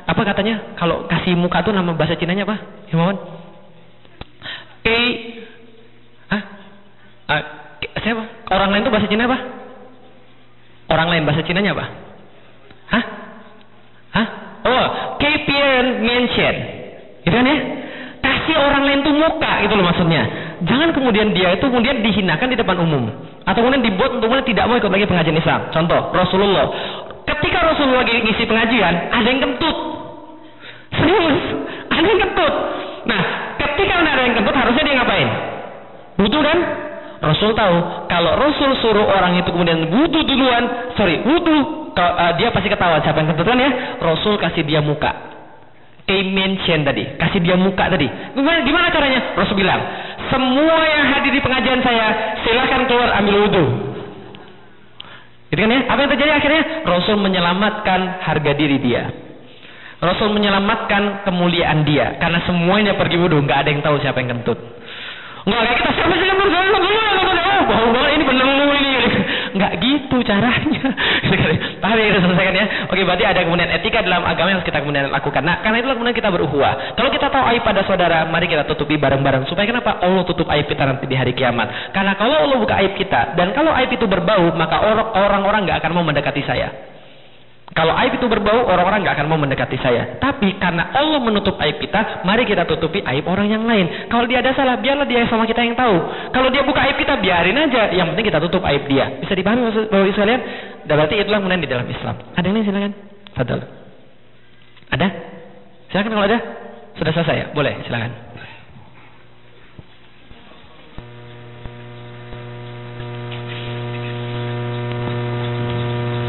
apa katanya? Kalau kasih muka tuh nama bahasa Cinanya apa? Himawan? Siapa? Orang lain tuh bahasa Cina apa? Orang lain bahasa Cinanya apa? Oh, KPN mention. Gitu kan ya? Kasih orang lain tuh muka, itu loh maksudnya. Jangan kemudian dia itu kemudian dihinakan di depan umum, atau kemudian dibuat untuk kemudian tidak mau ikut lagi pengajian Islam. Contoh, Rasulullah. Ketika Rasulullah lagi ngisi pengajian, ada yang kentut. Serius, ada yang kentut. Nah, ketika ada yang kentut, harusnya dia ngapain? Wudu kan? Rasul tahu kalau Rasul suruh orang itu kemudian wudu duluan, dia pasti ketahuan siapa yang kentut kan ya? Rasul kasih dia muka. Mention tadi, kasih dia muka tadi. Gimana caranya? Rasul bilang, semua yang hadir di pengajian saya silahkan keluar ambil wudu. Gitu kan ya? Apa yang terjadi akhirnya? Rasul menyelamatkan harga diri dia. Rasul menyelamatkan kemuliaan dia karena semuanya pergi wudu, nggak ada yang tahu siapa yang kentut. Nggak kayak kita siapa sih yang bau banget ini bener ini. Nggak gitu caranya. Paham ya, kita selesaikan ya. Oke, berarti ada kemudian etika dalam agama yang harus kita kemudian lakukan. Nah, karena itulah kemudian kita berukhuwah. Kalau kita tahu aib pada saudara, mari kita tutupi bareng-bareng. Supaya kenapa? Allah tutup aib kita nanti di hari kiamat. Karena kalau Allah buka aib kita, dan kalau aib itu berbau, maka orang-orang nggak akan mau mendekati saya. Kalau aib itu berbau, orang-orang nggak akan mau mendekati saya. Tapi karena Allah menutup aib kita, mari kita tutupi aib orang yang lain. Kalau dia ada salah, biarlah dia sama kita yang tahu. Kalau dia buka aib kita, biarin aja. Yang penting kita tutup aib dia. Bisa dipahami Bapak Ibu sekalian? Dan berarti itulah kemudian di dalam Islam. Ada yang lain silakan. Fadal. Ada? Silakan kalau ada. Sudah selesai ya? Boleh, silakan.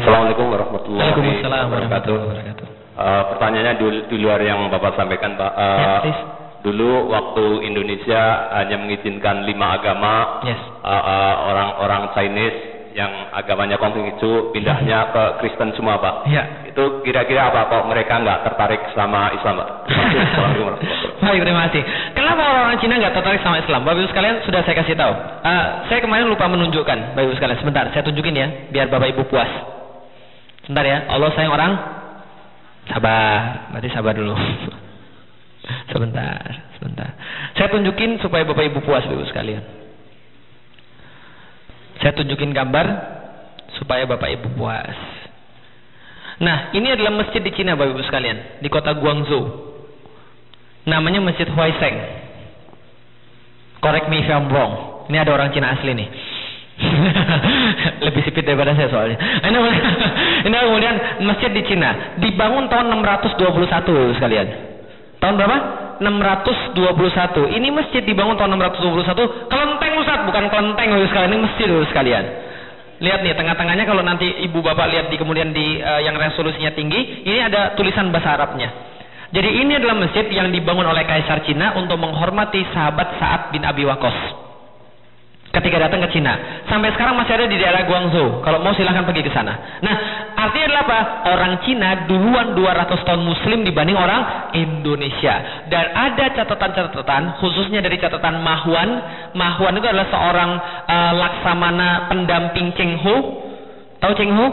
Assalamualaikum warahmatullahi wabarakatuh. Pertanyaannya di luar yang Bapak sampaikan, Pak. Dulu waktu Indonesia hanya mengizinkan 5 agama, orang-orang Chinese yang agamanya Konghucu pindahnya ke Kristen semua, Pak. Ya. Itu kira-kira apa, Pak? Mereka nggak tertarik sama Islam, Pak? Baik, terima kasih. Kenapa orang-orang Cina nggak tertarik sama Islam? Bapak Ibu sekalian, sudah saya kasih tahu. Saya kemarin lupa menunjukkan, Bapak Ibu sekalian. Sebentar, saya tunjukin ya, biar Bapak Ibu puas. Sebentar ya. Allah sayang orang sabar. Berarti sabar dulu. Sebentar. Saya tunjukin supaya Bapak Ibu puas, Bapak Ibu sekalian. Saya tunjukin gambar supaya Bapak Ibu puas. Nah, ini adalah masjid di Cina, Bapak Ibu sekalian, di kota Guangzhou. Namanya Masjid Huaisheng. Correct me if I'm wrong. Ini ada orang Cina asli nih. Lebih sipit daripada saya soalnya. Ini kemudian masjid di Cina, dibangun tahun 621, Bapak Ibu sekalian. Tahun berapa? 621. Ini masjid dibangun tahun 621. Kelenteng Ustaz, bukan kelenteng Bapak Ibu sekalian, ini masjid Bapak Ibu sekalian. Lihat nih tengah-tengahnya, kalau nanti Ibu Bapak lihat di kemudian di yang resolusinya tinggi, ini ada tulisan bahasa Arabnya. Jadi ini adalah masjid yang dibangun oleh Kaisar Cina untuk menghormati sahabat Sa'ad bin Abi Waqqas ketika datang ke Cina. Sampai sekarang masih ada di daerah Guangzhou. Kalau mau silahkan pergi ke sana. Nah, artinya adalah apa? Orang Cina duluan 200 tahun Muslim dibanding orang Indonesia. Dan ada catatan-catatan, khususnya dari catatan Mahuan. Mahuan itu adalah seorang laksamana pendamping Cheng Ho. Tahu Cheng Ho?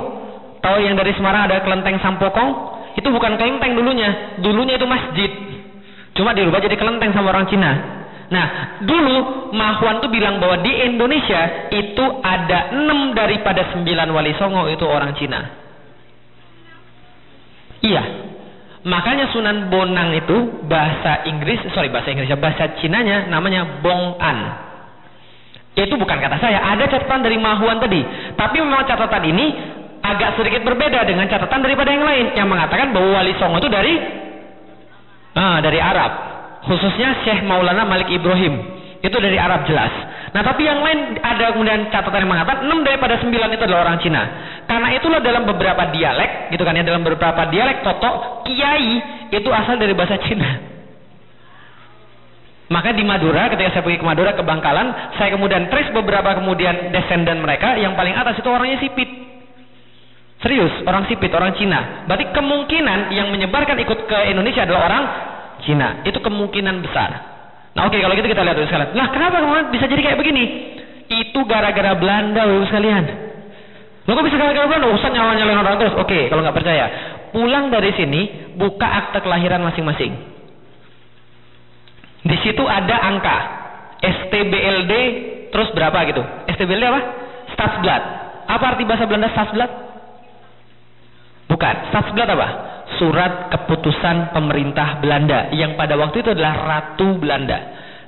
Tahu yang dari Semarang ada kelenteng Sampokong? Itu bukan kelenteng dulunya. Dulunya itu masjid. Cuma dirubah jadi kelenteng sama orang Cina. Nah, dulu Mahuan tuh bilang bahwa di Indonesia itu ada 6 daripada 9 wali songo itu orang Cina. Iya. Makanya Sunan Bonang itu bahasa Cinanya namanya Bong-an. Itu bukan kata saya, ada catatan dari Mahuan tadi. Tapi memang catatan ini agak sedikit berbeda dengan catatan daripada yang lain yang mengatakan bahwa wali songo itu dari Arab. Khususnya Syekh Maulana Malik Ibrahim, itu dari Arab jelas. Nah, tapi yang lain ada kemudian catatan yang mengatakan 6 daripada 9 itu adalah orang Cina. Karena itulah dalam beberapa dialek, gitu kan ya, dalam beberapa dialek Toto, kiai itu asal dari bahasa Cina. Maka di Madura, ketika saya pergi ke Madura, ke Bangkalan, saya kemudian trace beberapa kemudian descendant mereka, yang paling atas itu orangnya sipit. Serius, orang sipit, orang Cina. Berarti kemungkinan yang menyebarkan ikut ke Indonesia adalah orang Cina. Itu kemungkinan besar. Nah, oke, kalau gitu kita lihat dulu sekalian. Nah, kenapa kemudian bisa jadi kayak begini? Itu gara-gara Belanda, Bapak sekalian. Lo kok bisa gara-gara Belanda? Ustaz nyalain orang terus. Oke, kalau nggak percaya, pulang dari sini, buka akte kelahiran masing-masing. Di situ ada angka STBLD, terus berapa gitu? STBLD apa? Stadsblad. Apa arti bahasa Belanda Stadsblad? Bukan. Stadsblad apa? Surat keputusan pemerintah Belanda yang pada waktu itu adalah Ratu Belanda.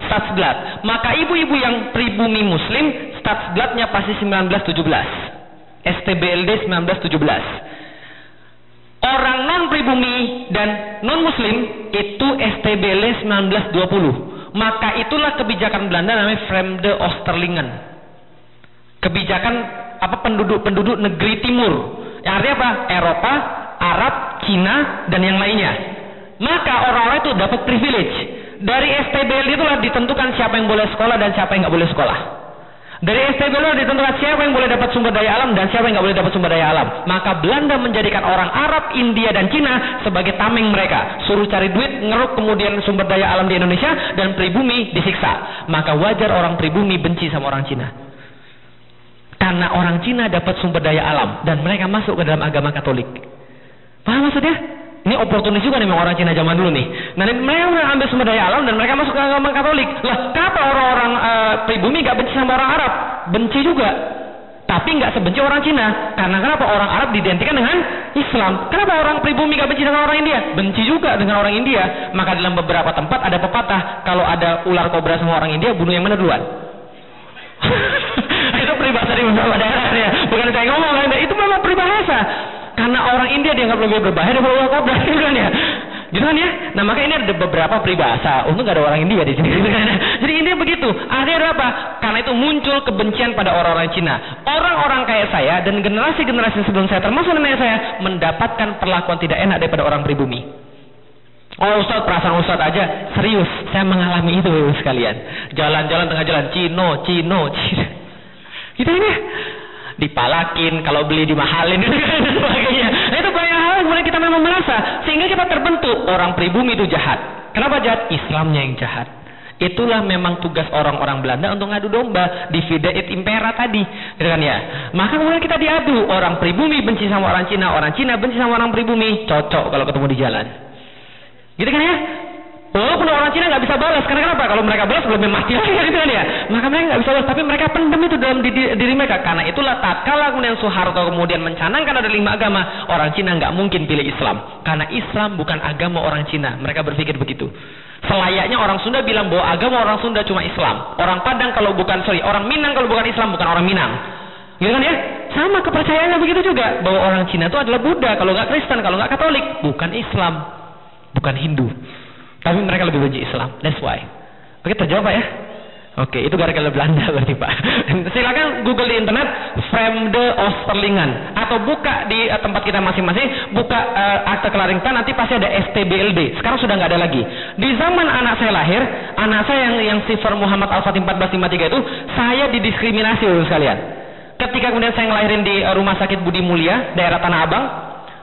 Stadsblad. Maka ibu-ibu yang pribumi Muslim, Stadsbladnya pasti 1917. STBLD 1917. Orang non pribumi dan non Muslim itu STBLD 1920. Maka itulah kebijakan Belanda namanya Vreemde Oosterlingen. Kebijakan penduduk negeri timur. Yang artinya apa? Eropa, Arab, Cina, dan yang lainnya. Maka orang-orang itu dapat privilege. Dari STBLD itulah ditentukan siapa yang boleh sekolah dan siapa yang nggak boleh sekolah. Dari STBLD ditentukan siapa yang boleh dapat sumber daya alam dan siapa yang nggak boleh dapat sumber daya alam. Maka Belanda menjadikan orang Arab, India, dan Cina sebagai tameng mereka. Suruh cari duit, ngeruk kemudian sumber daya alam di Indonesia, dan pribumi disiksa. Maka wajar orang pribumi benci sama orang Cina. Karena orang Cina dapat sumber daya alam dan mereka masuk ke dalam agama Katolik. Paham maksudnya? Ini oportunis juga nih orang Cina zaman dulu nih. Nah, mereka ambil sumber daya alam dan mereka masuk ke agama Katolik. Lah, kenapa orang-orang pribumi gak benci sama orang Arab? Benci juga. Tapi gak sebenci orang Cina. Karena kenapa? Orang Arab diidentikan dengan Islam. Kenapa orang pribumi gak benci dengan orang India? Benci juga dengan orang India. Maka dalam beberapa tempat ada pepatah, kalau ada ular kobra sama orang India, bunuh yang mana duluan? Itu peribahasa di beberapa daerah ya. Bukan saya ngomong, itu memang peribahasa. Karena orang India dianggap lebih berbahaya daripada ular kobra, kan ya. Gitu kan ya? Nah, maka ini ada beberapa peribahasa. Untung nggak ada orang India di sini. Jadi ini begitu. Artinya apa? Karena itu muncul kebencian pada orang-orang Cina. Orang-orang kayak saya dan generasi-generasi sebelum saya, termasuk nenek saya, mendapatkan perlakuan tidak enak daripada orang pribumi. Oh Ustaz, perasaan Ustaz aja. Serius, saya mengalami itu sekalian. Jalan-jalan tengah jalan, Cino. Gitu ini. Dipalakin, kalau beli dimahalin dan sebagainya. Nah, itu banyak hal kemudian kita memang merasa, sehingga kita terbentuk orang pribumi itu jahat. Kenapa jahat? Islamnya yang jahat. Itulah memang tugas orang-orang Belanda untuk ngadu domba, divide et impera tadi, gitu kan ya. Maka kemudian kita diadu, orang pribumi benci sama orang Cina benci sama orang pribumi, cocok kalau ketemu di jalan. Gitu kan ya? Walaupun orang Cina nggak bisa balas, karena kenapa? Kalau mereka balas lebih mati lagi, gitu kan ya. Maka mereka nggak bisa balas, tapi mereka pendam itu dalam diri mereka. Karena itulah tatkala kemudian Soeharto kemudian mencanangkan ada 5 agama, orang Cina nggak mungkin pilih Islam, karena Islam bukan agama orang Cina. Mereka berpikir begitu. Selayaknya orang Sunda bilang bahwa agama orang Sunda cuma Islam. Orang Padang kalau bukan, orang Minang kalau bukan Islam bukan orang Minang. Gitu kan ya? Sama kepercayaannya begitu juga, bahwa orang Cina itu adalah Buddha, kalau nggak Kristen, kalau nggak Katolik, bukan Islam, bukan Hindu. Tapi mereka lebih benci Islam. That's why. Oke, terjawab Pak ya? Oke, itu gara-gara Belanda berarti Pak. Silakan Google di internet Vreemde Oosterlingen atau buka di tempat kita masing-masing, buka akte kelahiran, nanti pasti ada STBLD. Sekarang sudah nggak ada lagi. Di zaman anak saya lahir, anak saya yang sifar Muhammad Al-Fatih 1453 itu, saya didiskriminasi sekalian. Ketika kemudian saya ngelahirin di Rumah Sakit Budi Mulia, daerah Tanah Abang,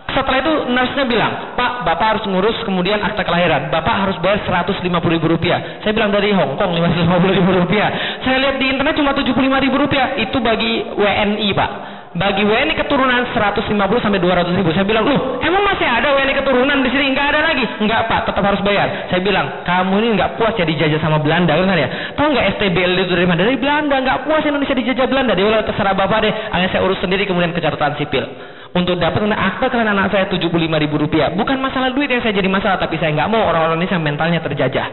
setelah itu nurse-nya bilang, Pak, Bapak harus ngurus kemudian akta kelahiran. Bapak harus bayar Rp150.000. Saya bilang dari Hong Kong Rp550.000. Saya lihat di internet cuma Rp75.000. Itu bagi WNI Pak. Bagi WNI keturunan 150 sampai 200.000. Saya bilang, emang masih ada WNI keturunan di sini? Enggak ada lagi. Enggak Pak, tetap harus bayar. Saya bilang, kamu ini enggak puas ya dijajah sama Belanda, kan ya? Tahu enggak STBL itu dari mana? Dari Belanda. Enggak puas Indonesia dijajah Belanda. Dia bilang, terserah Bapak deh. Akhirnya saya urus sendiri kemudian ke catatan sipil. Untuk dapat akta kelahiran anak saya Rp75.000. Bukan masalah duit yang saya jadi masalah, tapi saya nggak mau orang-orang Indonesia mentalnya terjajah.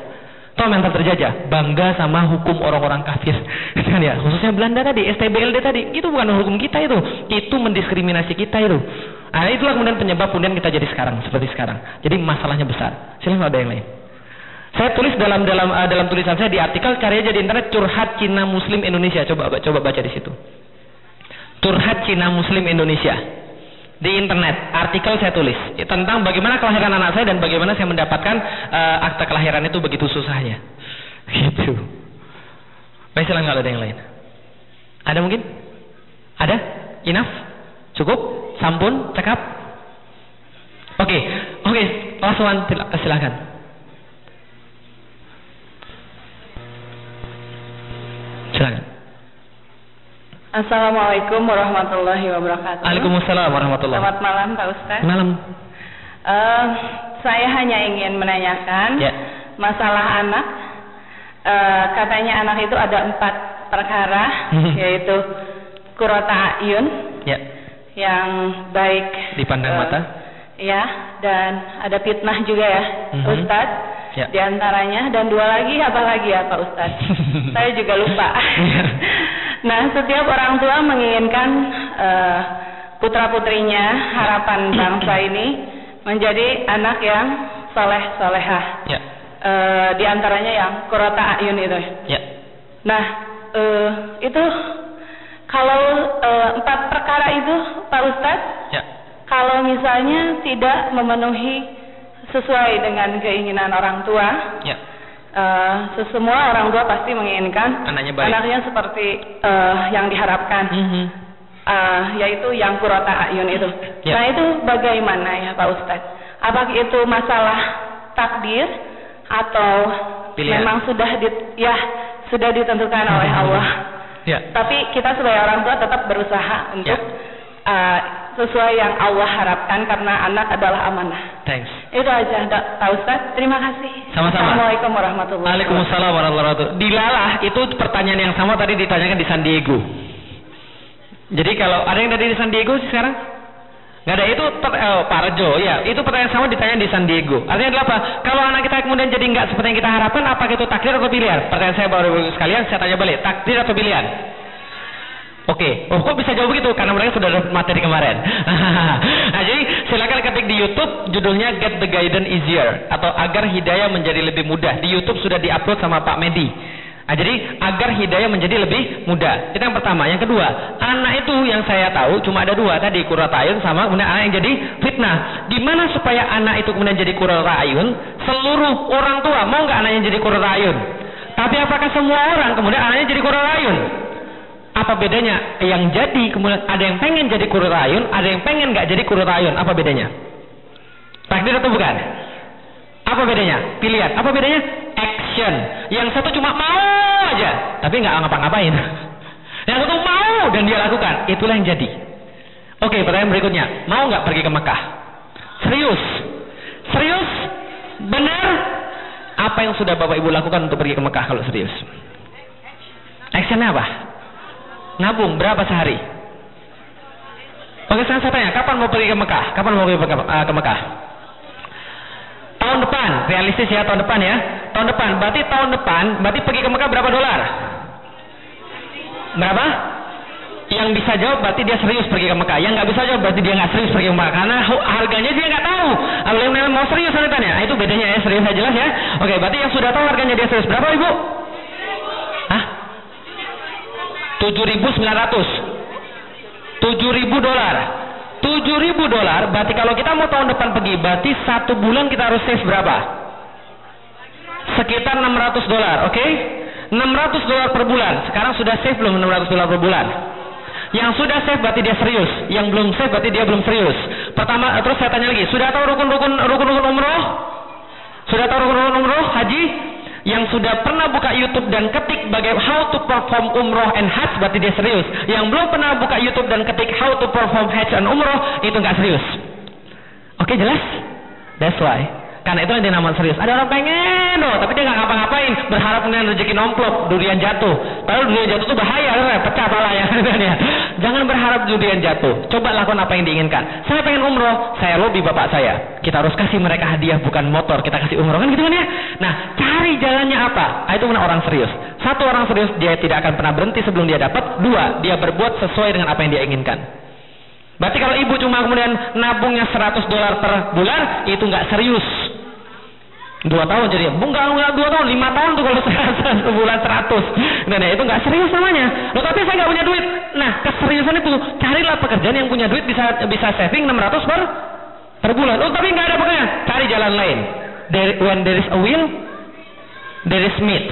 Tahu mental terjajah? Bangga sama hukum orang-orang kafir. Kan ya? Khususnya Belanda tadi, STBLD tadi. Itu bukan hukum kita itu. Itu mendiskriminasi kita itu. Nah, itulah kemudian penyebab kemudian kita jadi sekarang seperti sekarang. Jadi masalahnya besar. Silahkan ada yang lain. Saya tulis dalam tulisan saya di artikel caranya jadi internet curhat Cina Muslim Indonesia. Coba baca di situ. Curhat Cina Muslim Indonesia. Di internet, artikel saya tulis tentang bagaimana kelahiran anak saya dan bagaimana saya mendapatkan akta kelahiran itu begitu susahnya. Gitu. Baik, silakan kalau ada yang lain. Ada mungkin? Ada? Enough? Cukup? Sampun? Cekap? Oke. Last one, silakan. Silakan. Assalamualaikum warahmatullahi wabarakatuh. Waalaikumsalam warahmatullahi wabarakatuh. Selamat malam Pak Ustaz. Malam. Saya hanya ingin menanyakan masalah anak. Katanya anak itu ada 4 perkara, yaitu qurrata a'yun, yang baik dipandang mata. Ya, dan ada fitnah juga ya, Ustaz. Di antaranya, dan 2 lagi apa lagi ya Pak Ustaz? Saya juga lupa. Nah, setiap orang tua menginginkan putra-putrinya, harapan bangsa ini menjadi anak yang soleh-solehah. Di antaranya yang qurrata a'yun itu. Nah, itu kalau 4 perkara itu Pak Ustaz, kalau misalnya tidak memenuhi sesuai dengan keinginan orang tua, semua orang tua pasti menginginkan anaknya seperti yang diharapkan, yaitu yang qurrata a'yun itu. Nah, itu bagaimana ya Pak Ustaz? Apakah itu masalah takdir atau memang sudah ditentukan oleh Allah? Tapi kita sebagai orang tua tetap berusaha untuk sesuai yang Allah harapkan, karena anak adalah amanah. Thanks. Itu aja Pak Ustaz. Terima kasih. Sama-sama. Assalamualaikum warahmatullahi wabarakatuh. Waalaikumsalam warahmatullahi wabarakatuh. Dilalah itu pertanyaan yang sama tadi ditanyakan di San Diego. Jadi kalau ada yang tadi di San Diego sekarang? Nggak ada, itu Pak Rejo, ya. Itu pertanyaan sama ditanya di San Diego. Artinya adalah apa? Kalau anak kita kemudian jadi nggak seperti yang kita harapkan, apakah itu takdir atau pilihan? Pertanyaan saya baru sekalian, saya tanya balik. Takdir atau pilihan? Oke, oh kok bisa jawab begitu? Karena mereka sudah dapat materi kemarin. Nah, jadi silakan ketik di YouTube judulnya Get the Guidance Easier atau agar hidayah menjadi lebih mudah. Di YouTube sudah diupload sama Pak Medi. Nah, jadi agar hidayah menjadi lebih mudah. Itu yang pertama. Yang kedua, anak itu yang saya tahu cuma ada dua tadi, qurrata ayun sama kemudian anak yang jadi fitnah. Gimana supaya anak itu kemudian jadi qurrata ayun? Seluruh orang tua mau nggak anaknya jadi qurrata ayun? Tapi apakah semua orang kemudian anaknya jadi qurrata ayun? Apa bedanya? Yang jadi kemudian ada yang pengen jadi qurrata ayun, ada yang pengen nggak jadi qurrata ayun. Apa bedanya? Takdir atau bukan? Apa bedanya? Pilihan. Apa bedanya? Action. Yang satu cuma mau aja, tapi nggak ngapa-ngapain. Yang satu mau dan dia lakukan. Itulah yang jadi. Oke, pertanyaan berikutnya. Mau nggak pergi ke Mekah? Serius? Serius? Benar? Apa yang sudah Bapak Ibu lakukan untuk pergi ke Mekah kalau serius? Actionnya apa? Nabung berapa sehari? Oke, sekarang saya tanya, kapan mau pergi ke Mekah? Kapan mau pergi ke Mekah? Tahun depan, realistis ya, tahun depan ya. Tahun depan, berarti pergi ke Mekah berapa dolar? Berapa? Yang bisa jawab berarti dia serius pergi ke Mekah. Yang nggak bisa jawab berarti dia nggak serius pergi ke Mekah. Karena harganya dia nggak tahu. Kalau mau serius tanya, itu bedanya ya, serius jelas ya. Oke, berarti yang sudah tahu harganya dia serius berapa, Ibu? Hah? 7.900. 7.000 dolar. 7.000 dolar, berarti kalau kita mau tahun depan pergi, berarti 1 bulan kita harus save berapa? Sekitar 600 dolar, oke? 600 dolar per bulan. Sekarang sudah save belum 600 dolar per bulan? Yang sudah save berarti dia serius. Yang belum save berarti dia belum serius. Pertama, terus saya tanya lagi, sudah tahu rukun-rukun umroh? Sudah tahu rukun-rukun umroh haji? Yang sudah pernah buka YouTube dan ketik how to perform umroh and hajj berarti dia serius. Yang belum pernah buka YouTube dan ketik how to perform hajj and umroh itu nggak serius. Oke, jelas? That's why. Karena itu yang dinamakan serius. Ada orang pengen tapi dia nggak ngapa-ngapain, berharap kemudian rezeki nomplok, durian jatuh. Padahal durian jatuh itu bahaya, pecah pala ya. Jangan berharap durian jatuh. Coba lakukan apa yang diinginkan. Saya pengen umroh, saya lobby bapak saya. Kita harus kasih mereka hadiah bukan motor, kita kasih umroh kan gitu kan ya. Nah, cari jalannya apa? Itu benar orang serius. Satu, orang serius dia tidak akan pernah berhenti sebelum dia dapat. Dua, dia berbuat sesuai dengan apa yang dia inginkan. Berarti kalau ibu cuma kemudian nabungnya 100 dolar per bulan, itu nggak serius. 2 tahun jadi, enggak 2 tahun, 5 tahun tuh kalau sebulan 100. Nah, itu nggak serius namanya. Loh, tapi saya nggak punya duit. Nah, keseriusan itu carilah pekerjaan yang punya duit bisa saving 600 per bulan. Oh, tapi nggak ada pekerjaan. Cari jalan lain. When there is a will, there is meat.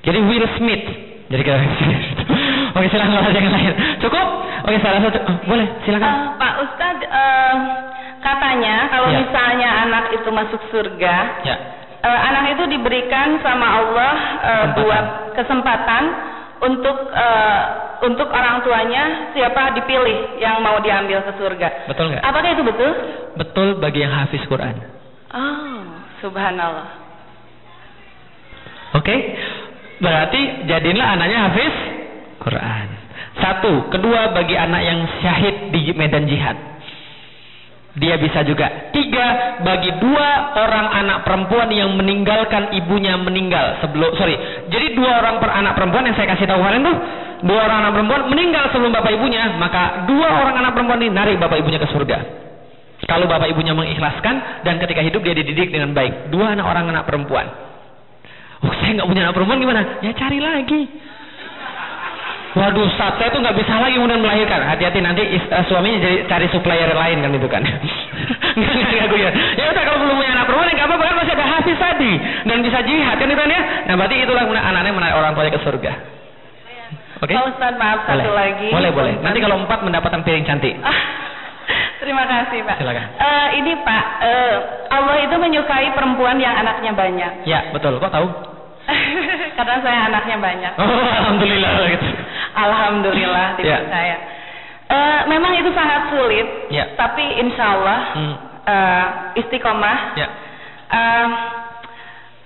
Jadi Will Smith. Jadi kita oke, silakan yang lain. Cukup? Oke, saya rasa boleh, silakan. Pak Ustadz, katanya kalau misalnya anak itu masuk surga, anak itu diberikan sama Allah buat kesempatan untuk orang tuanya siapa dipilih yang mau diambil ke surga. Betul nggak? Apakah itu betul? Betul bagi yang hafiz Quran. Oh, subhanallah. Oke, berarti jadilah anaknya hafiz Quran. 1, kedua bagi anak yang syahid di medan jihad. Dia bisa juga. 3, bagi 2 orang anak perempuan yang meninggalkan ibunya meninggal jadi 2 orang anak perempuan yang saya kasih tahu kemarin tuh, 2 orang anak perempuan meninggal sebelum bapak ibunya, maka 2 orang anak perempuan ini narik bapak ibunya ke surga. Kalau bapak ibunya mengikhlaskan dan ketika hidup dia dididik dengan baik. 2 orang anak perempuan. Oh, saya nggak punya anak perempuan gimana? Ya cari lagi. Waduh, saat saya tuh nggak bisa lagi kemudian melahirkan. Hati-hati nanti suaminya jadi cari supplier lain kan itu kan. Nggak gue ya. Ya udah, kalau belum punya anak perempuan ya nggak apa-apa kan, masih ada hafiz tadi dan bisa jihad kan itu kan ya. Nah, berarti itulah kemudian anaknya menarik orang tuanya ke surga. Oke? Pak Ustadz, maaf satu lagi. Boleh. Nanti kalau 4 mendapatkan piring cantik. Terima kasih, Pak. Silakan. Ini Pak, Allah itu menyukai perempuan yang anaknya banyak. Ya, betul. Kok tahu? Karena saya anaknya banyak. Oh, alhamdulillah gitu. Alhamdulillah, tidak saya. Memang itu sangat sulit, tapi insya Allah istiqomah.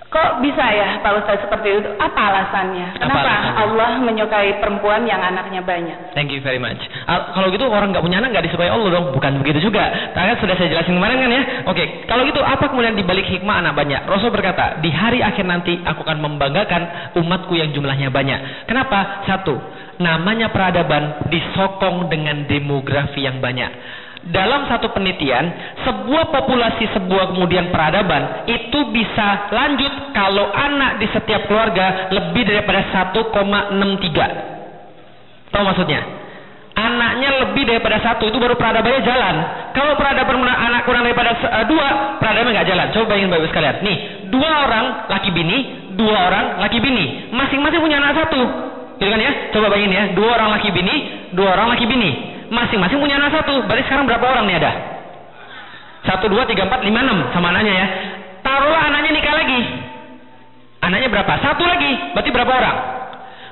Kok bisa ya Pak Ustadz seperti itu? Apa alasannya? Kenapa Allah menyukai perempuan yang anaknya banyak? Thank you very much. Kalau gitu orang nggak punya anak nggak disukai Allah dong? Bukan begitu juga. Kan sudah saya jelasin kemarin kan ya. Oke, kalau gitu apa kemudian dibalik hikmah anak banyak? Rasul berkata, di hari akhir nanti aku akan membanggakan umatku yang jumlahnya banyak. Kenapa? 1, namanya peradaban disokong dengan demografi yang banyak. Dalam satu penelitian, sebuah populasi, sebuah kemudian peradaban itu bisa lanjut kalau anak di setiap keluarga lebih daripada 1,63. Tahu maksudnya? Anaknya lebih daripada 1, itu baru peradabannya jalan. Kalau peradaban anak kurang daripada 2, peradaban nggak jalan. Coba bayangin Bapak sekalian. Nih, 2 orang laki bini, 2 orang laki bini, masing-masing punya anak 1. Gitu kan ya? Coba bayangin ya, 2 orang laki bini, 2 orang laki bini, masing-masing punya anak 1. Berarti sekarang berapa orang nih ada? 1, 2, 3, 4, 5, 6 sama anaknya ya. Taruhlah anaknya nikah lagi. Anaknya berapa? 1 lagi. Berarti berapa orang?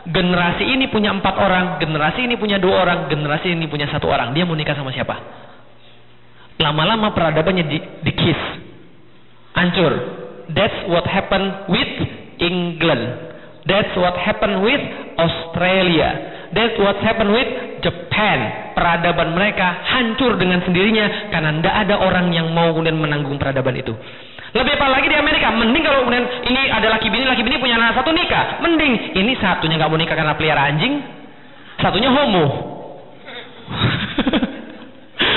Generasi ini punya 4 orang, generasi ini punya 2 orang, generasi ini punya 1 orang. Dia mau nikah sama siapa? Lama-lama peradabannya dikis, hancur. That's what happened with England. That's what happened with Australia. That's what happened with Japan. Peradaban mereka hancur dengan sendirinya karena tidak ada orang yang mau kemudian menanggung peradaban itu. Lebih apalagi di Amerika, mending kalau kemudian ini ada laki bini punya anak 1 nikah, mending ini satunya nggak mau nikah karena pelihara anjing, satunya homo.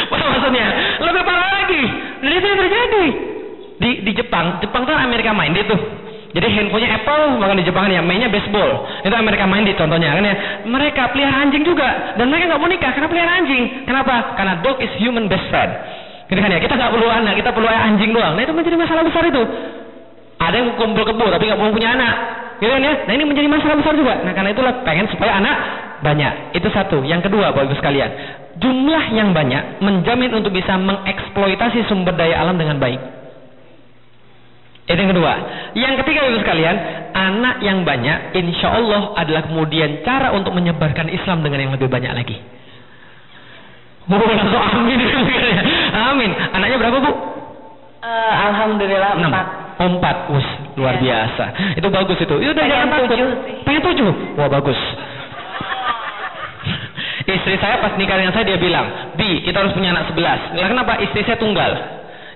Maksudnya lebih parah lagi. Dan itu yang terjadi di Jepang. Jepang kan Amerika minded tuh. Jadi handphonenya Apple, bahkan di Jepang ya mainnya baseball. Itu Amerika minded contohnya kan ya. Mereka pelihara anjing juga dan mereka nggak mau nikah karena pelihara anjing. Kenapa? Karena dog is human best friend. Gitu kan ya, kita nggak perlu anak, kita perlu anjing doang. Nah itu menjadi masalah besar itu. Ada yang kumpul kebo tapi nggak mau punya anak, gitu kan ya. Nah ini menjadi masalah besar juga. Nah karena itulah pengen supaya anak banyak. Itu satu. Yang kedua, Bapak Ibu sekalian, jumlah yang banyak menjamin untuk bisa mengeksploitasi sumber daya alam dengan baik. Itu yang kedua. Yang ketiga, Bapak Ibu sekalian, anak yang banyak, insya Allah adalah kemudian cara untuk menyebarkan Islam dengan yang lebih banyak lagi. Langsung amin. Amin. Anaknya berapa, Bu? Alhamdulillah 4. 4. Luar biasa. Itu bagus itu. Itu udah jangan takut. Pengen 7. Wah, bagus. Istri saya pas nikah dengan saya dia bilang, "Bi, kita harus punya anak 11." Lah kenapa? Istri saya tunggal.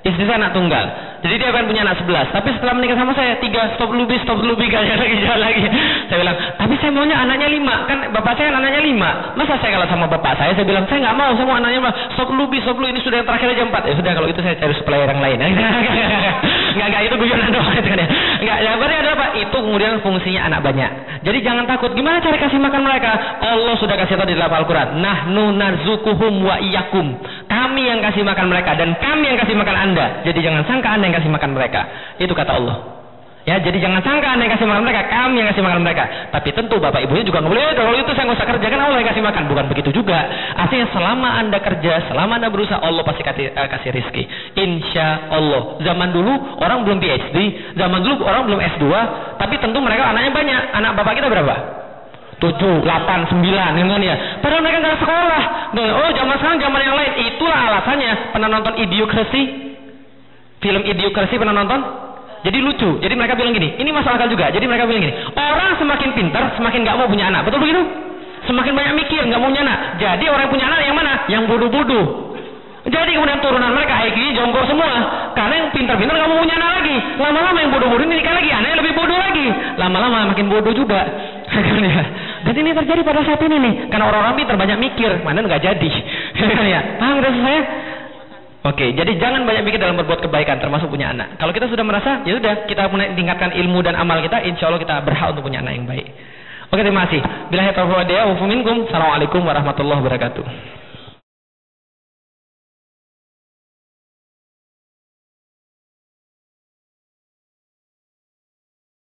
Istri saya anak tunggal. Jadi dia akan punya anak 11. Tapi setelah menikah sama saya 3, stop dulu jalan lagi. Saya bilang, tapi saya maunya anaknya 5. Kan bapak saya anaknya 5. Masa saya kalau sama bapak saya bilang, saya nggak mau, saya mau anaknya stop dulu, ini sudah yang terakhir aja 4. Ya sudah kalau itu saya cari supplier yang lain. Enggak itu guyonan doang itu kan ya. Enggak, ya berarti ada apa? Itu kemudian fungsinya anak banyak. Jadi jangan takut. Gimana cara kasih makan mereka? Allah sudah kasih tahu di dalam Al-Qur'an. Nahnu narzuquhum wa iyyakum. Kami yang kasih makan mereka dan kami yang kasih makan Anda. Jadi jangan sangka Anda yang kasih makan mereka. Itu kata Allah. Ya, jadi jangan sangka Anda yang kasih makan mereka, kami yang kasih makan mereka. Tapi tentu Bapak Ibunya juga nggak boleh, kalau itu saya nggak usah kerjakan, Allah yang kasih makan. Bukan begitu juga. Artinya selama Anda kerja, selama Anda berusaha, Allah pasti kasih rizki. Insya Allah. Zaman dulu orang belum PhD, zaman dulu orang belum S2, tapi tentu mereka anaknya banyak. Anak Bapak kita berapa? 7, 8, 9, kan ya. Padahal mereka nggak sekolah. Oh, zaman sekarang zaman yang lain. Itulah alasannya. Pernah nonton Idiocracy? Film Idiocracy pernah nonton? Jadi lucu. Jadi mereka bilang gini. Ini masuk akal juga. Jadi mereka bilang gini. Orang semakin pintar, semakin nggak mau punya anak. Betul begitu? Semakin banyak mikir, nggak mau punya anak. Jadi orang yang punya anak yang mana? Yang bodoh-bodoh. Jadi kemudian turunan mereka IQ-nya jongkok semua. Karena yang pintar-pintar nggak mau punya anak lagi. Lama-lama yang bodoh-bodoh ini nikah lagi. Anaknya lebih bodoh lagi. Lama-lama makin bodoh juga. Dan ini terjadi pada saat ini nih. Karena orang-orang pintar banyak mikir. Mana nggak jadi. Paham gak saya? Oke, jadi jangan banyak pikir dalam berbuat kebaikan, termasuk punya anak. Kalau kita sudah merasa, ya sudah, kita mulai tingkatkan ilmu dan amal kita, insya Allah kita berhak untuk punya anak yang baik. Oke, terima kasih. Billahi taufiq wal hidayah. Assalamualaikum warahmatullahi wabarakatuh.